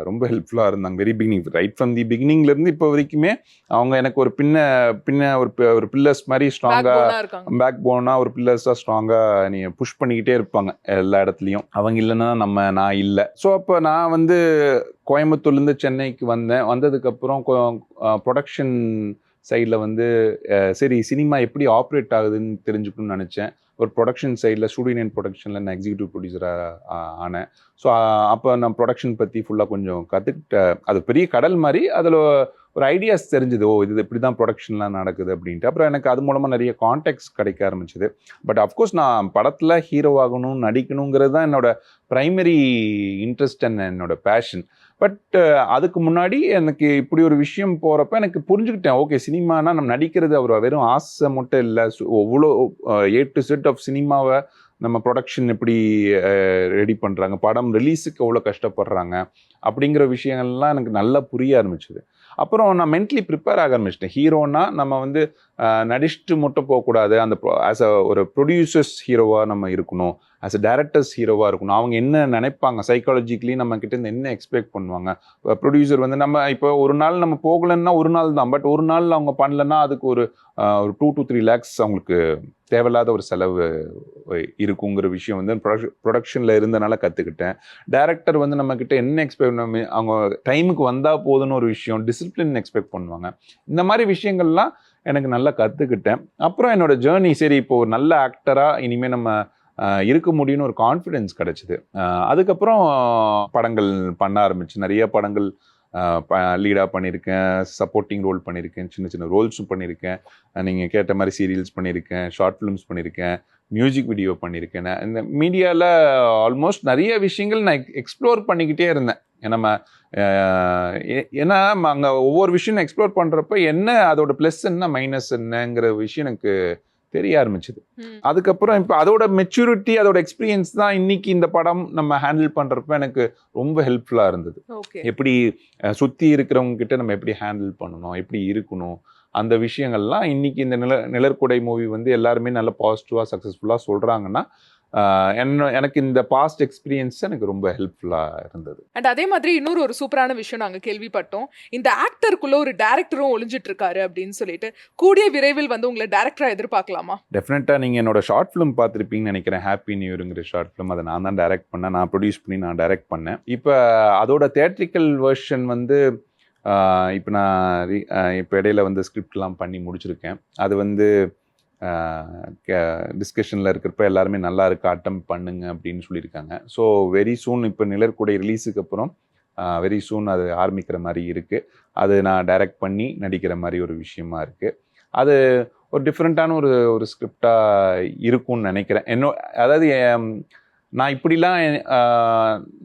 ரொம்ப ஹெல்ப்ஃபுல்லாக இருந்தாங்க. Very beginning, right from the பிகினிங்லேருந்து இப்போ வரைக்குமே அவங்க எனக்கு ஒரு பின்ன ஒரு பில்லர்ஸ் மாதிரி ஸ்ட்ராங்காக, பேக் போனாக ஒரு பில்லர்ஸாக ஸ்ட்ராங்காக நீ புஷ் பண்ணிக்கிட்டே இருப்பாங்க எல்லா இடத்துலையும். அவங்க இல்லைன்னா நான் இல்லை. ஸோ அப்போ நான் வந்து கோயம்புத்தூர்லேருந்து சென்னைக்கு வந்ததுக்கப்புறம் ப்ரொடக்ஷன் சைடில் வந்து சரி சினிமா எப்படி ஆப்ரேட் ஆகுதுன்னு தெரிஞ்சுக்கணும்னு நினச்சேன். ஒரு ப்ரொடக்ஷன் சைடில் ஸ்டூடியோ 9 ப்ரொடக்ஷனில் நான் எக்ஸிக்யூட்டிவ் ப்ரொடியூசராக ஆனேன். ஸோ அப்போ நான் ப்ரொடக்ஷன் பற்றி ஃபுல்லாக கொஞ்சம் கற்றுக்கிட்டேன். அது பெரிய கடல் மாதிரி, அதில் ஒரு ஐடியாஸ் தெரிஞ்சுது, இது இப்படி தான் ப்ரொடக்ஷன்லாம் நடக்குது அப்படின்ட்டு. அப்புறம் எனக்கு அது மூலமாக நிறைய கான்டாக்ட்ஸ் கிடைக்க ஆரம்பிச்சிது. பட் அஃப்கோர்ஸ் நான் படத்தில் ஹீரோ ஆகணும், நடிக்கணுங்கிறது தான் என்னோட ப்ரைமரி இன்ட்ரெஸ்ட் அண்ட் என்னோட பேஷன். பட் அதுக்கு முன்னாடி எனக்கு இப்படி ஒரு விஷயம் போகிறப்ப எனக்கு புரிஞ்சுக்கிட்டேன், ஓகே சினிமானா நம்ம நடிக்கிறது அவர் வெறும் ஆசை மட்டும் இல்லை, அவ்வளோ A to Z ஆஃப் சினிமாவை நம்ம ப்ரொடக்ஷன் எப்படி ரெடி பண்ணுறாங்க, படம் ரிலீஸுக்கு எவ்வளோ கஷ்டப்படுறாங்க அப்படிங்கிற விஷயங்கள்லாம் எனக்கு நல்லா புரிய ஆரம்பிச்சுது. அப்புறம் நான் மென்டலி ப்ரிப்பேர் ஆக ஆரம்பிச்சிட்டேன். ஹீரோனா நம்ம வந்து நடிச்சுட்டு மட்டும் போகக்கூடாது, அந்த ஆஸ் ஒரு ப்ரொடியூசர்ஸ் ஹீரோவாக நம்ம இருக்கணும், ஆஸ் அ டேரக்டர்ஸ் ஹீரோவாக இருக்கணும். அவங்க என்ன நினைப்பாங்க சைக்காலஜிக்கலி, நம்ம கிட்ட இருந்து என்ன எக்ஸ்பெக்ட் பண்ணுவாங்க. ப்ரொடியூசர் வந்து நம்ம இப்போ ஒரு நாள் நம்ம போகலன்னா ஒரு நாள் தான், பட் ஒரு நாள் அவங்க பண்ணலன்னா அதுக்கு ஒரு 2 to 3 lakhs அவங்களுக்கு தேவையில்லாத ஒரு செலவு இருக்குங்கிற விஷயம் வந்து ப்ரொடக்ஷனில் இருந்தனால கற்றுக்கிட்டேன். டேரக்டர் வந்து நம்மக்கிட்ட என்ன எக்ஸ்பெக்ட் அவங்க டைமுக்கு வந்தால் போதுன்னு ஒரு விஷயம், டிசிப்ளின் எக்ஸ்பெக்ட் பண்ணுவாங்க. இந்த மாதிரி விஷயங்கள்லாம் எனக்கு நல்லா கற்றுக்கிட்டேன். அப்புறம் என்னோட ஜேர்னி சரி இப்போ ஒரு நல்ல ஆக்டராக இனிமேல் நம்ம இருக்க முடியும்னு ஒரு கான்ஃபிடென்ஸ் கிடச்சிது. அதுக்கப்புறம் படங்கள் பண்ண ஆரம்பிச்சு நிறைய படங்கள் லீடாக பண்ணியிருக்கேன், சப்போர்ட்டிங் ரோல் பண்ணியிருக்கேன், சின்ன சின்ன ரோல்ஸும் பண்ணியிருக்கேன், நீங்கள் கேட்ட மாதிரி சீரியல்ஸ் பண்ணியிருக்கேன், ஷார்ட் ஃபிலிம்ஸ் பண்ணியிருக்கேன், மியூசிக் வீடியோ பண்ணியிருக்கேன். இந்த மீடியாவில் ஆல்மோஸ்ட் நிறைய விஷயங்கள் நான் எக்ஸ்ப்ளோர் பண்ணிக்கிட்டே இருந்தேன். நம்ம ஏன்னா அங்கே ஒவ்வொரு விஷயம் எக்ஸ்ப்ளோர் பண்ணுறப்ப என்ன அதோட ப்ளஸ் என்ன மைனஸ் என்னங்கிற விஷயம் எனக்கு தெரிய ஆரம்பிச்சுது. அதுக்கப்புறம் இப்போ அதோட மெச்சூரிட்டி அதோட எக்ஸ்பீரியன்ஸ் தான் இன்னைக்கு இந்த படம் நம்ம ஹேண்டில் பண்ணுறப்ப எனக்கு ரொம்ப ஹெல்ப்ஃபுல்லாக இருந்தது. எப்படி சுற்றி இருக்கிறவங்க கிட்ட நம்ம எப்படி ஹேண்டில் பண்ணணும், எப்படி இருக்கணும், அந்த விஷயங்கள்லாம் இன்னைக்கு இந்த நிழற்குடை மூவி வந்து எல்லாருமே நல்ல பாசிட்டிவாக சக்ஸஸ்ஃபுல்லாக சொல்கிறாங்கன்னா எனக்கு இந்த பாஸ்ட் எக்ஸ்பீரியன்ஸ் எனக்கு ரொம்ப ஹெல்ப்ஃபுல்லாக இருந்தது. அண்ட் அதே மாதிரி இன்னொரு ஒரு சூப்பரான விஷயம் நாங்கள் கேள்விப்பட்டோம், இந்த ஆக்டருக்குள்ள ஒரு டேரக்டரும் ஒளிஞ்சிட்டு இருக்காரு அப்படின்னு சொல்லிட்டு. கூடிய விரைவில் வந்து உங்களை டேரக்டராக எதிர்பார்க்கலாமா? டெஃபினட்டாக நீங்கள் என்னோட ஷார்ட் ஃபிலிம் பார்த்துருப்பீங்கன்னு நினைக்கிறேன், ஹாப்பி நியூ இயருங்கிற ஷார்ட் ஃபிலிம். அதை நான் தான் டைரக்ட் பண்ணேன், நான் ப்ரொடியூஸ் பண்ணி நான் டைரக்ட் பண்ணேன். இப்போ அதோட தியேட்ரிக்கல் வெர்ஷன் வந்து இப்போ நான் இப்போ இடையில வந்து ஸ்கிரிப்ட்லாம் பண்ணி முடிச்சிருக்கேன். அது வந்து டிஸ்கஷனில் இருக்கிறப்ப எல்லாருமே நல்லா இருக்கு, அட்டம் பண்ணுங்க அப்படின்னு சொல்லியிருக்காங்க. ஸோ வெரி சூன் இப்போ நிழற்குடை ரிலீஸுக்கு அப்புறம் வெரி சூன் அது ஆரம்பிக்கிற மாதிரி இருக்குது. அது நான் டைரக்ட் பண்ணி நடிக்கிற மாதிரி ஒரு விஷயமா இருக்குது. அது ஒரு டிஃப்ரெண்ட்டான ஒரு ஸ்கிரிப்டாக இருக்கும்னு நினைக்கிறேன். அதாவது நான் இப்படிலாம்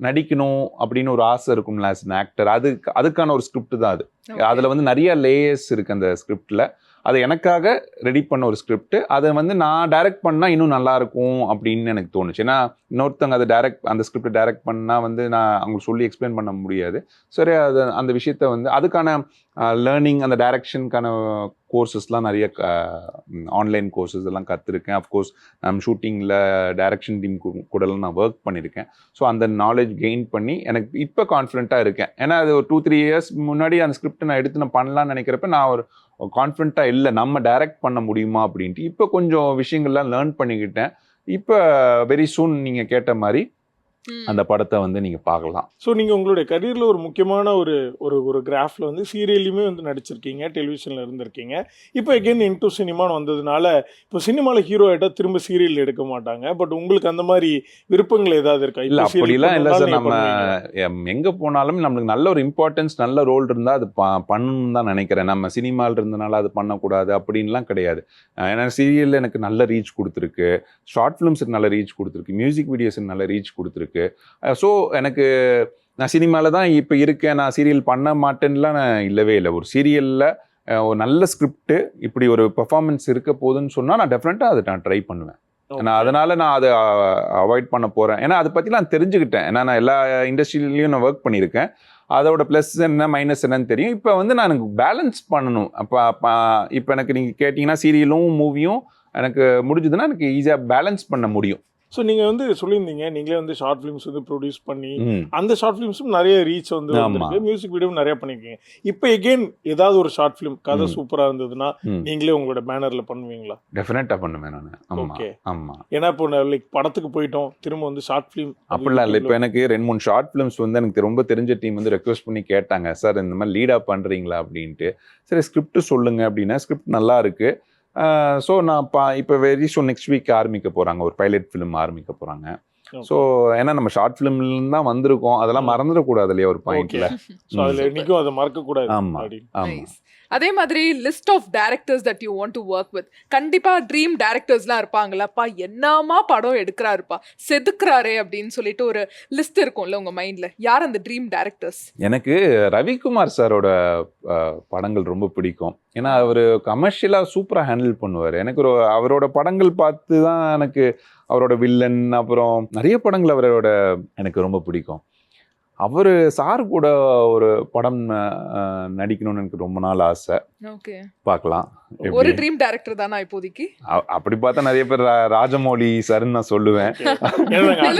நடிக்கணும் அப்படின்னு ஒரு ஆசை இருக்கும்ல ஆஸ் அன் ஆக்டர், அதுக்கான ஒரு ஸ்கிரிப்ட் தான் அது. அதில் வந்து நிறைய லேயர்ஸ் இருக்குது அந்த ஸ்கிரிப்டில். அது எனக்காக ரெடி பண்ண ஒரு ஸ்கிரிப்ட். அதை வந்து நான் டைரக்ட் பண்ணால் இன்னும் நல்லாயிருக்கும் அப்படின்னு எனக்கு தோணுச்சு. ஏன்னா இன்னொருத்தவங்க அதை அந்த ஸ்கிரிப்டை டைரக்ட் பண்ணால் வந்து நான் அவங்களுக்கு சொல்லி எக்ஸ்பிளைன் பண்ண முடியாது. சரி, அந்த விஷயத்த வந்து அதுக்கான லேர்னிங், அந்த டைரக்ஷனுக்கான கோர்சஸ்லாம் நிறைய ஆன்லைன் கோர்சஸ் எல்லாம் கற்றுருக்கேன். அஃப்கோர்ஸ் நான் ஷூட்டிங்கில் டைரக்ஷன் டீம் கூடலாம் நான் ஒர்க் பண்ணியிருக்கேன். ஸோ அந்த நாலேஜ் கெயின் பண்ணி எனக்கு இப்போ கான்ஃபிடென்ட்டாக இருக்கேன். ஏன்னா அது ஒரு 2-3 இயர்ஸ் முன்னாடி அந்த ஸ்கிரிப்டை நான் எடுத்து நான் பண்ணலான்னு நினைக்கிறப்ப நான் ஒரு கான்ஃபிடென்ட்டாக இல்லை நம்ம டைரக்ட் பண்ண முடியுமா அப்படின்ட்டு. இப்போ கொஞ்சம் விஷயங்கள்லாம் லேர்ன் பண்ணிக்கிட்டேன். இப்போ வெரி சூன் நீங்கள் கேட்ட மாதிரி அந்த படத்தை வந்து நீங்கள் பார்க்கலாம். ஸோ நீங்கள் உங்களுடைய கரியரில் ஒரு முக்கியமான ஒரு கிராஃபில் வந்து சீரியல்லையுமே வந்து நடிச்சிருக்கீங்க, டெலிவிஷனில் இருந்திருக்கீங்க. இப்போ எகெயின் இன்டூ சினிமான்னு வந்ததுனால இப்போ சினிமாவில் ஹீரோ ஆகிட்டா திரும்ப சீரியல் எடுக்க மாட்டாங்க. பட் உங்களுக்கு அந்த மாதிரி விருப்பங்கள் ஏதாவது இருக்கா? இல்லை, அப்படிலாம் இல்லை சார். நம்ம எங்கே போனாலும் நம்மளுக்கு நல்ல ஒரு இம்பார்ட்டன்ஸ், நல்ல ரோல் இருந்தால் அது பண்ணணும்னு தான் நினைக்கிறேன். நம்ம சினிமாவில் இருந்தனால அது பண்ணக்கூடாது அப்படின்லாம் கிடையாது. ஏன்னா சீரியலில் எனக்கு நல்ல ரீச் கொடுத்துருக்கு, ஷார்ட் ஃபிலிம்ஸுக்கு நல்ல ரீச் கொடுத்துருக்கு, மியூசிக் வீடியோஸுக்கு நல்ல ரீச் கொடுத்துருக்கு. ஸோ எனக்கு நான் சினிமாவில் தான் இப்போ இருக்கேன், நான் சீரியல் பண்ண மாட்டேன்னுலாம் நான் இல்லவே இல்லை. ஒரு சீரியலில் ஒரு நல்ல ஸ்கிரிப்ட் இப்படி ஒரு பெர்ஃபார்மன்ஸ் இருக்க போகுதுன்னு சொன்னால் நான் டெஃபினட்டாக அதை நான் ட்ரை பண்ணுவேன். நான் அதனால் நான் அதை அவாய்ட் பண்ண போகிறேன். ஏன்னா அதை பற்றி நான் தெரிஞ்சுக்கிட்டேன். ஏன்னா நான் எல்லா இண்டஸ்ட்ரியிலையும் நான் ஒர்க் பண்ணியிருக்கேன். அதோட ப்ளஸ் என்ன மைனஸ் என்னன்னு தெரியும். இப்போ வந்து நான் எனக்கு பேலன்ஸ் பண்ணணும். இப்போ எனக்கு நீங்கள் கேட்டிங்கன்னா சீரியலும் மூவியும் எனக்கு முடிஞ்சதுன்னா எனக்கு ஈஸியாக பேலன்ஸ் பண்ண முடியும். ஸோ நீங்கள் வந்து சொல்லியிருந்தீங்க, நீங்களே வந்து ஷார்ட் ஃபிலிம்ஸ் வந்து ப்ரொடியூஸ் பண்ணி அந்த ஷார்ட் ஃபிலிம்ஸும் நிறைய ரீச் வந்து மியூசிக் வீடியோவும் நிறைய பண்ணியிருக்கீங்க. இப்போ எகெயின் ஏதாவது ஒரு ஷார்ட் ஃபிலிம் கதை சூப்பராக இருந்ததுன்னா நீங்களே உங்களோட பேனரில் பண்ணுவீங்களா? டெஃபினட்டாக பண்ணுவேன் நான். ஓகே, ஆமாம். ஏன்னா இப்போ லைக் படத்துக்கு போயிட்டோம், திரும்ப வந்து ஷார்ட் ஃபிலிம் அப்படிலாம் இல்லை. இப்போ எனக்கு 2-3 ஷார்ட் ஃபிலிம்ஸ் வந்து எனக்கு ரொம்ப தெரிஞ்ச டீம் வந்து ரெக்வஸ்ட் பண்ணி கேட்டாங்க, சார் இந்த மாதிரி லீடாக பண்ணுறீங்களா அப்படின்ட்டு. சரி ஸ்கிரிப்ட் சொல்லுங்க அப்படின்னா, ஸ்கிரிப்ட் நல்லா இருக்குது. ஸோ நான் இப்போ வெரி சூன் நெக்ஸ்ட் வீக் ஆரம்பிக்க போகிறாங்க, ஒரு பைலட் ஃபிலிம் ஆரம்பிக்க போகிறாங்க. ஸோ ஏன்னா நம்ம ஷார்ட் ஃபிலிம்ல தான் வந்திருக்கோம், அதெல்லாம் மறந்துடக்கூடாது இல்லையா ஒரு பாயிண்ட்ல. ஸோ அதில் இன்னைக்கும் அதை மறக்கக்கூடாது. ஆமாம் ஆமாம். அதே மாதிரி list of directors that you want to work with, கண்டிப்பா ட்ரீம் டைரக்டர்ஸ்லாம் இருப்பாங்களப்பா, என்னமா படம் எடுக்கிறாருப்பா, செதுக்குறாரே அப்படின்னு சொல்லிட்டு ஒரு லிஸ்ட் இருக்கும்ல உங்க மைண்ட்ல, யார் அந்த ட்ரீம் டைரக்டர்ஸ்? எனக்கு ரவிக்குமார் சாரோட படங்கள் ரொம்ப பிடிக்கும். ஏன்னா அவர் கமர்ஷியலாக சூப்பராக ஹேண்டில் பண்ணுவார். எனக்கு அவரோட படங்கள் பார்த்து தான் எனக்கு அவரோட வில்லன் அப்புறம் நிறைய படங்கள் அவரோட எனக்கு ரொம்ப பிடிக்கும். அவர் சார் கூட ஒரு படம் நடிக்கணும்னு எனக்கு ரொம்ப நாள் ஆசை. ஓகே, பார்க்கலாம். ஒரு ட்ரீம் டைரக்டர் தானா இப்போதைக்கு? அப்படி பார்த்தா நிறைய பேர் ராஜமௌலி சார்ன்னு நான் சொல்லுவேன்.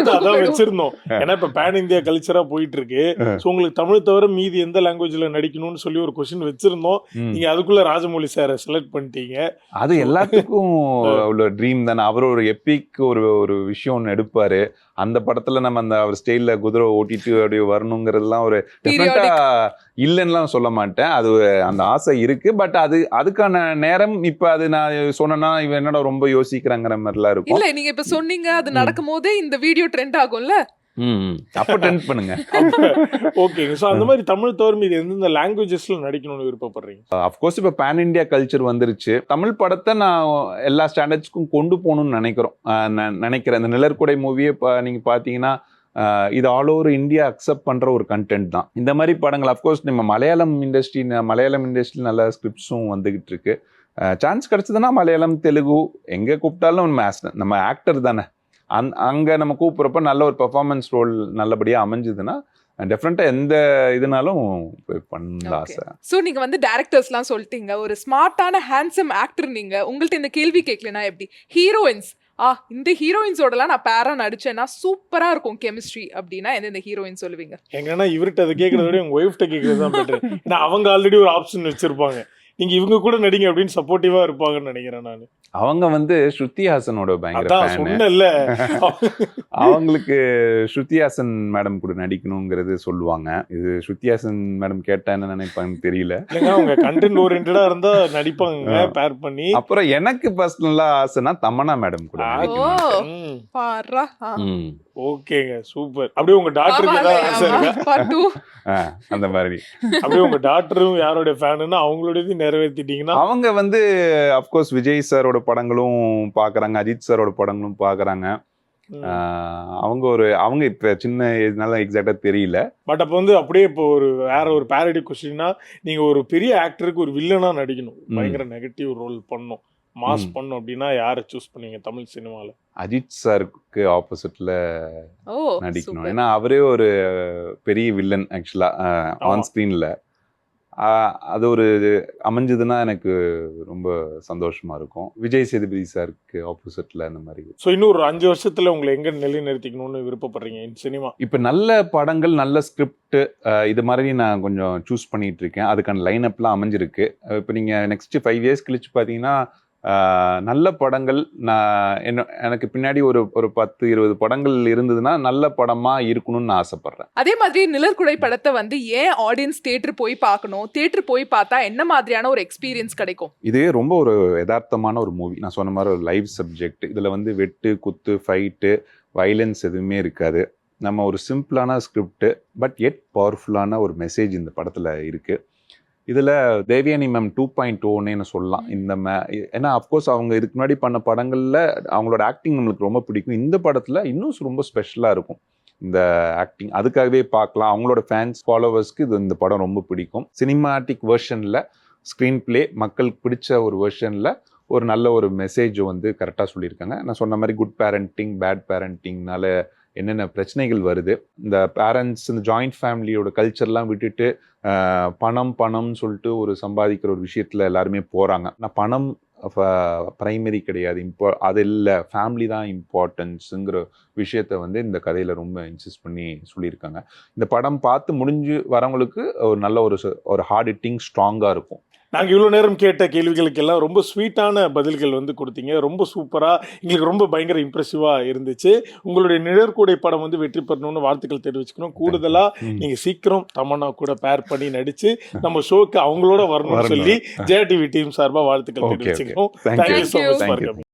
அதான் வச்சிருந்தோம். ஏன்னா இப்ப பேன் இந்தியா கல்ச்சரா போயிட்டு இருக்கு. ஸோ உங்களுக்கு தமிழ் தவிர மீதி எந்த லாங்குவேஜ்ல நடிக்கணும்னு சொல்லி ஒரு கொஸ்டின் வச்சிருந்தோம். நீங்க அதுக்குள்ள ராஜமௌலி சாரை செலக்ட் பண்ணிட்டீங்க. அது எல்லாத்துக்கும் அவ்வளோ ட்ரீம் தானே. அவர் ஒரு எப்பிக் ஒரு விஷயம் ஒன்று எடுப்பாரு. அந்த படத்துல நம்ம அவர் ஸ்டைல்ல குதிரை ஓட்டிட்டு அப்படியே வரணுங்கிறதுலாம் ஒரு டெஃபினட்டா இல்லைன்னுலாம் சொல்ல மாட்டேன். அது அந்த ஆசை இருக்கு. பட் அதுக்கான நேரம் இப்ப அது நான் சொன்னேன்னா இவன் என்னடா ரொம்ப யோசிக்கிறாங்கிற மாதிரிலாம் இருக்கும். இல்ல நீங்க இப்ப சொன்னீங்க அது நடக்கும் போதே இந்த வீடியோ ட்ரெண்ட் ஆகும்ல. அப்ப டென்ட் பண்ணுங்க. ஓகேங்க. ஸோ அந்த மாதிரி தமிழ் தவிர இது எந்தெந்த லாங்குவேஜஸ்ல நடிக்கணும்னு விருப்பப்படுறீங்க? அஃப்கோர்ஸ் இப்போ பேன் இண்டியா கல்ச்சர் வந்துருச்சு. தமிழ் படத்தை நான் எல்லா ஸ்டாண்டர்ட்ஸ்க்கும் கொண்டு போகணும்னு நினைக்கிறேன். இந்த நிழற்குடை மூவியே நீங்க பாத்தீங்கன்னா இது ஆல் ஓவர் இந்தியா அக்செப்ட் பண்ற ஒரு கண்டென்ட் தான். இந்த மாதிரி படங்கள் அஃப்கோர்ஸ் நம்ம மலையாளம் இண்டஸ்ட்ரி நல்ல ஸ்கிரிப்ட்ஸும் வந்துகிட்டு இருக்கு. சான்ஸ் கிடைச்சதுன்னா மலையாளம், தெலுங்கு எங்க கூப்பிட்டாலும் நம்ம ஆக்டர் தானே, அங்க நம்ம கூப்பிட்றப்ப நல்ல ஒரு பெர்ஃபார்மன்ஸ் ரோல் நல்லபடியா அமைஞ்சதுன்னா டெஃபினட்டா எந்த இதுனாலும் பண்ண ஆசை. சோ நீங்க வந்து டைரக்டர்ஸ்லாம் சொல்லிட்டீங்க, ஒரு ஸ்மார்ட்டான ஹேண்ட்ஸம் ஆக்டர் நீங்க. உங்கள்ட்ட இந்த கேள்வி கேட்கலனா எப்படி? ஹீரோயின்ஸ் இந்த ஹீரோயின்ஸோடலாம் நான் பேரா நடிச்சேன்னா சூப்பரா இருக்கும் கெமிஸ்ட்ரி அப்படின்னா எந்த ஹீரோயின் சொல்லுவீங்க? எங்கன்னா இவர்கிட்ட அதை கேட்கறத விட உங்க ஒய்ஃப்ட்ட கேட்கறது தான் பெட்டர். ஏன்னா அவங்க ஆல்ரெடி ஒரு ஆப்ஷன் வச்சிருப்பாங்க, நீங்க இவங்க கூட நடிங்க அப்படின்னு சப்போர்ட்டிவா இருப்பாங்கன்னு நினைக்கிறேன் நான். அவங்க வந்து ஸ்ருதி ஹாசனோட பயங்கர ஃபேன். சொன்னேன்ல, அவங்களுக்கு ஸ்ருதி ஹாசன் மேடம் கூட நடிக்கணுங்கிறது சொல்லுவாங்க. இது ஸ்ருதி ஹாசன் மேடம் கேட்டா என்ன நினைப்பாங்கன்னு தெரியல. இல்லைங்க, அவங்க கண்டென்ட் ஓரியன்டா இருந்தா நடிப்பாங்க பேர் பண்ணி. அப்புறம் எனக்கு பர்சனலா ஆசைனா தமன்னா மேடம் கூட நடிக்கணும். ஓகேங்க, சூப்பர். அப்படியே உங்க டாக்டருக்கு ஏதாவது ஆசை இருக்கா? அந்த மாதிரி அப்படியே உங்க டாக்டரும் யாரோட ஃபேனுன்னா அவங்களோட நிறைவேற்றிட்டீங்கன்னா? அவங்க வந்து அப்கோர்ஸ் விஜய் சாரோட படங்களும் பாக்குறாங்க, அஜித் சாரோட படங்களும் பாக்குறாங்க. அவங்க இப்ப சின்ன ஏஜ்னால எக்ஸாக்டா தெரியல. பட் அப்ப வந்து அப்படியே இப்போ வேற ஒரு பேரடி கொஸ்டின்னா, நீங்க ஒரு பெரிய ஆக்டருக்கு ஒரு வில்லனா நடிக்கணும், பயங்கர நெகட்டிவ் ரோல் பண்ணும், மாஸ் பண்ணும் அப்படின்னா யாரை சூஸ் பண்ணீங்க தமிழ் சினிமால? அஜித் சாருக்கு ஆப்போசிட்ல நடிக்கணும். ஏன்னா அவரே ஒரு பெரிய வில்லன் ஆக்சுவலா ஆன் ஸ்கிரீன்ல. அது ஒரு அமைஞ்சதுன்னா எனக்கு ரொம்ப சந்தோஷமா இருக்கும். விஜய் சேதுபதி சாருக்கு ஆப்போசிட்ல அந்த மாதிரி. ஸோ இன்னும் ஒரு 5 வருஷத்துல உங்களை எங்க நிலைநிறுத்திக்கணும்னு விருப்பப்படுறீங்க சினிமா? இப்ப நல்ல படங்கள், நல்ல ஸ்கிரிப்ட், இது மாதிரி நான் கொஞ்சம் சூஸ் பண்ணிட்டு இருக்கேன். அதுக்கான லைன் அப்லாம் அமைஞ்சிருக்கு. இப்ப நீங்க நெக்ஸ்ட் 5 இயர்ஸ் கழிச்சு பாத்தீங்கன்னா நல்ல படங்கள், எனக்கு பின்னாடி ஒரு 10-20 படங்கள் இருந்ததுன்னா நல்ல படமா இருக்கணும்னு நான் ஆசைப்படுறேன். அதே மாதிரி நிழற்குடை படத்தை வந்து ஏன் ஆடியன்ஸ் தியேட்டர் போய் பார்க்கணும்? தியேட்டர் போய் பார்த்தா என்ன மாதிரியான ஒரு எக்ஸ்பீரியன்ஸ் கிடைக்கும்? இது ரொம்ப ஒரு யதார்த்தமான ஒரு மூவி. நான் சொன்ன மாதிரி ஒரு லைவ் சப்ஜெக்ட். இதுல வந்து வெட்டு, குத்து, ஃபைட்டு, வயலன்ஸ் எதுவுமே இருக்காது. நம்ம ஒரு சிம்பிளான ஸ்கிரிப்ட் பட் எட் பவர்ஃபுல்லான ஒரு மெசேஜ் இந்த படத்துல இருக்கு. இதுல தேவயானி மேம் 2.0ன்னு சொல்லலாம். ஏன்னா அப்கோர்ஸ் அவங்க இதுக்கு முன்னாடி பண்ண படங்கள்ல அவங்களோட ஆக்டிங் நம்மளுக்கு ரொம்ப பிடிக்கும். இந்த படத்துல இன்னும் ரொம்ப ஸ்பெஷலா இருக்கும் இந்த ஆக்டிங். அதுக்காகவே பார்க்கலாம். அவங்களோட ஃபேன்ஸ், ஃபாலோவர்ஸ்க்கு இந்த படம் ரொம்ப பிடிக்கும். சினிமாட்டிக் வெர்ஷன்ல, ஸ்க்ரீன் பிளே மக்களுக்கு பிடிச்ச ஒரு வெர்ஷன்ல ஒரு நல்ல ஒரு மெசேஜ் வந்து கரெக்டாக சொல்லியிருக்காங்க. நான் சொன்ன மாதிரி குட் பேரண்டிங், பேட் பேரண்டிங்னால என்னென்ன பிரச்சனைகள் வருது, இந்த பேரண்ட்ஸ், இந்த ஜாயிண்ட் ஃபேமிலியோட கல்ச்சர்லாம் விட்டுட்டு பணம்னு சொல்லிட்டு ஒரு சம்பாதிக்கிற ஒரு விஷயத்துல எல்லாருமே போறாங்க. நான் பணம் பிரைமரி கிடையாது, அது இல்லை, ஃபேமிலி தான் இம்பார்ட்டன்ஸுங்கிற விஷயத்த வந்து இந்த கதையில ரொம்ப இன்சிஸ்ட் பண்ணி சொல்லியிருக்காங்க. இந்த படம் பார்த்து முடிஞ்சு வரவங்களுக்கு ஒரு நல்ல ஒரு ஹார்ட் ஹிட்டிங் ஸ்ட்ராங்கா இருக்கும். நாங்கள் இவ்வளோ நேரம் கேட்ட கேள்விகளுக்கெல்லாம் ரொம்ப ஸ்வீட்டான பதில்கள் வந்து கொடுத்தீங்க. ரொம்ப சூப்பராக, எங்களுக்கு ரொம்ப பயங்கர இம்ப்ரெசிவாக இருந்துச்சு. உங்களுடைய நிழற்குடை படம் வந்து வெற்றி பெறணும்னு வாழ்த்துக்கள் தெரிவிச்சுக்கணும். கூடுதலாக நீங்கள் சீக்கிரம் தமன்னா கூட பேர் பண்ணி நடிச்சு நம்ம ஷோக்கு அவங்களோட வரணும்னு சொல்லி ஜெயா டிவி டீம் சார்பாக வாழ்த்துக்கள் தெரிவிச்சுக்கணும். Thank you so much.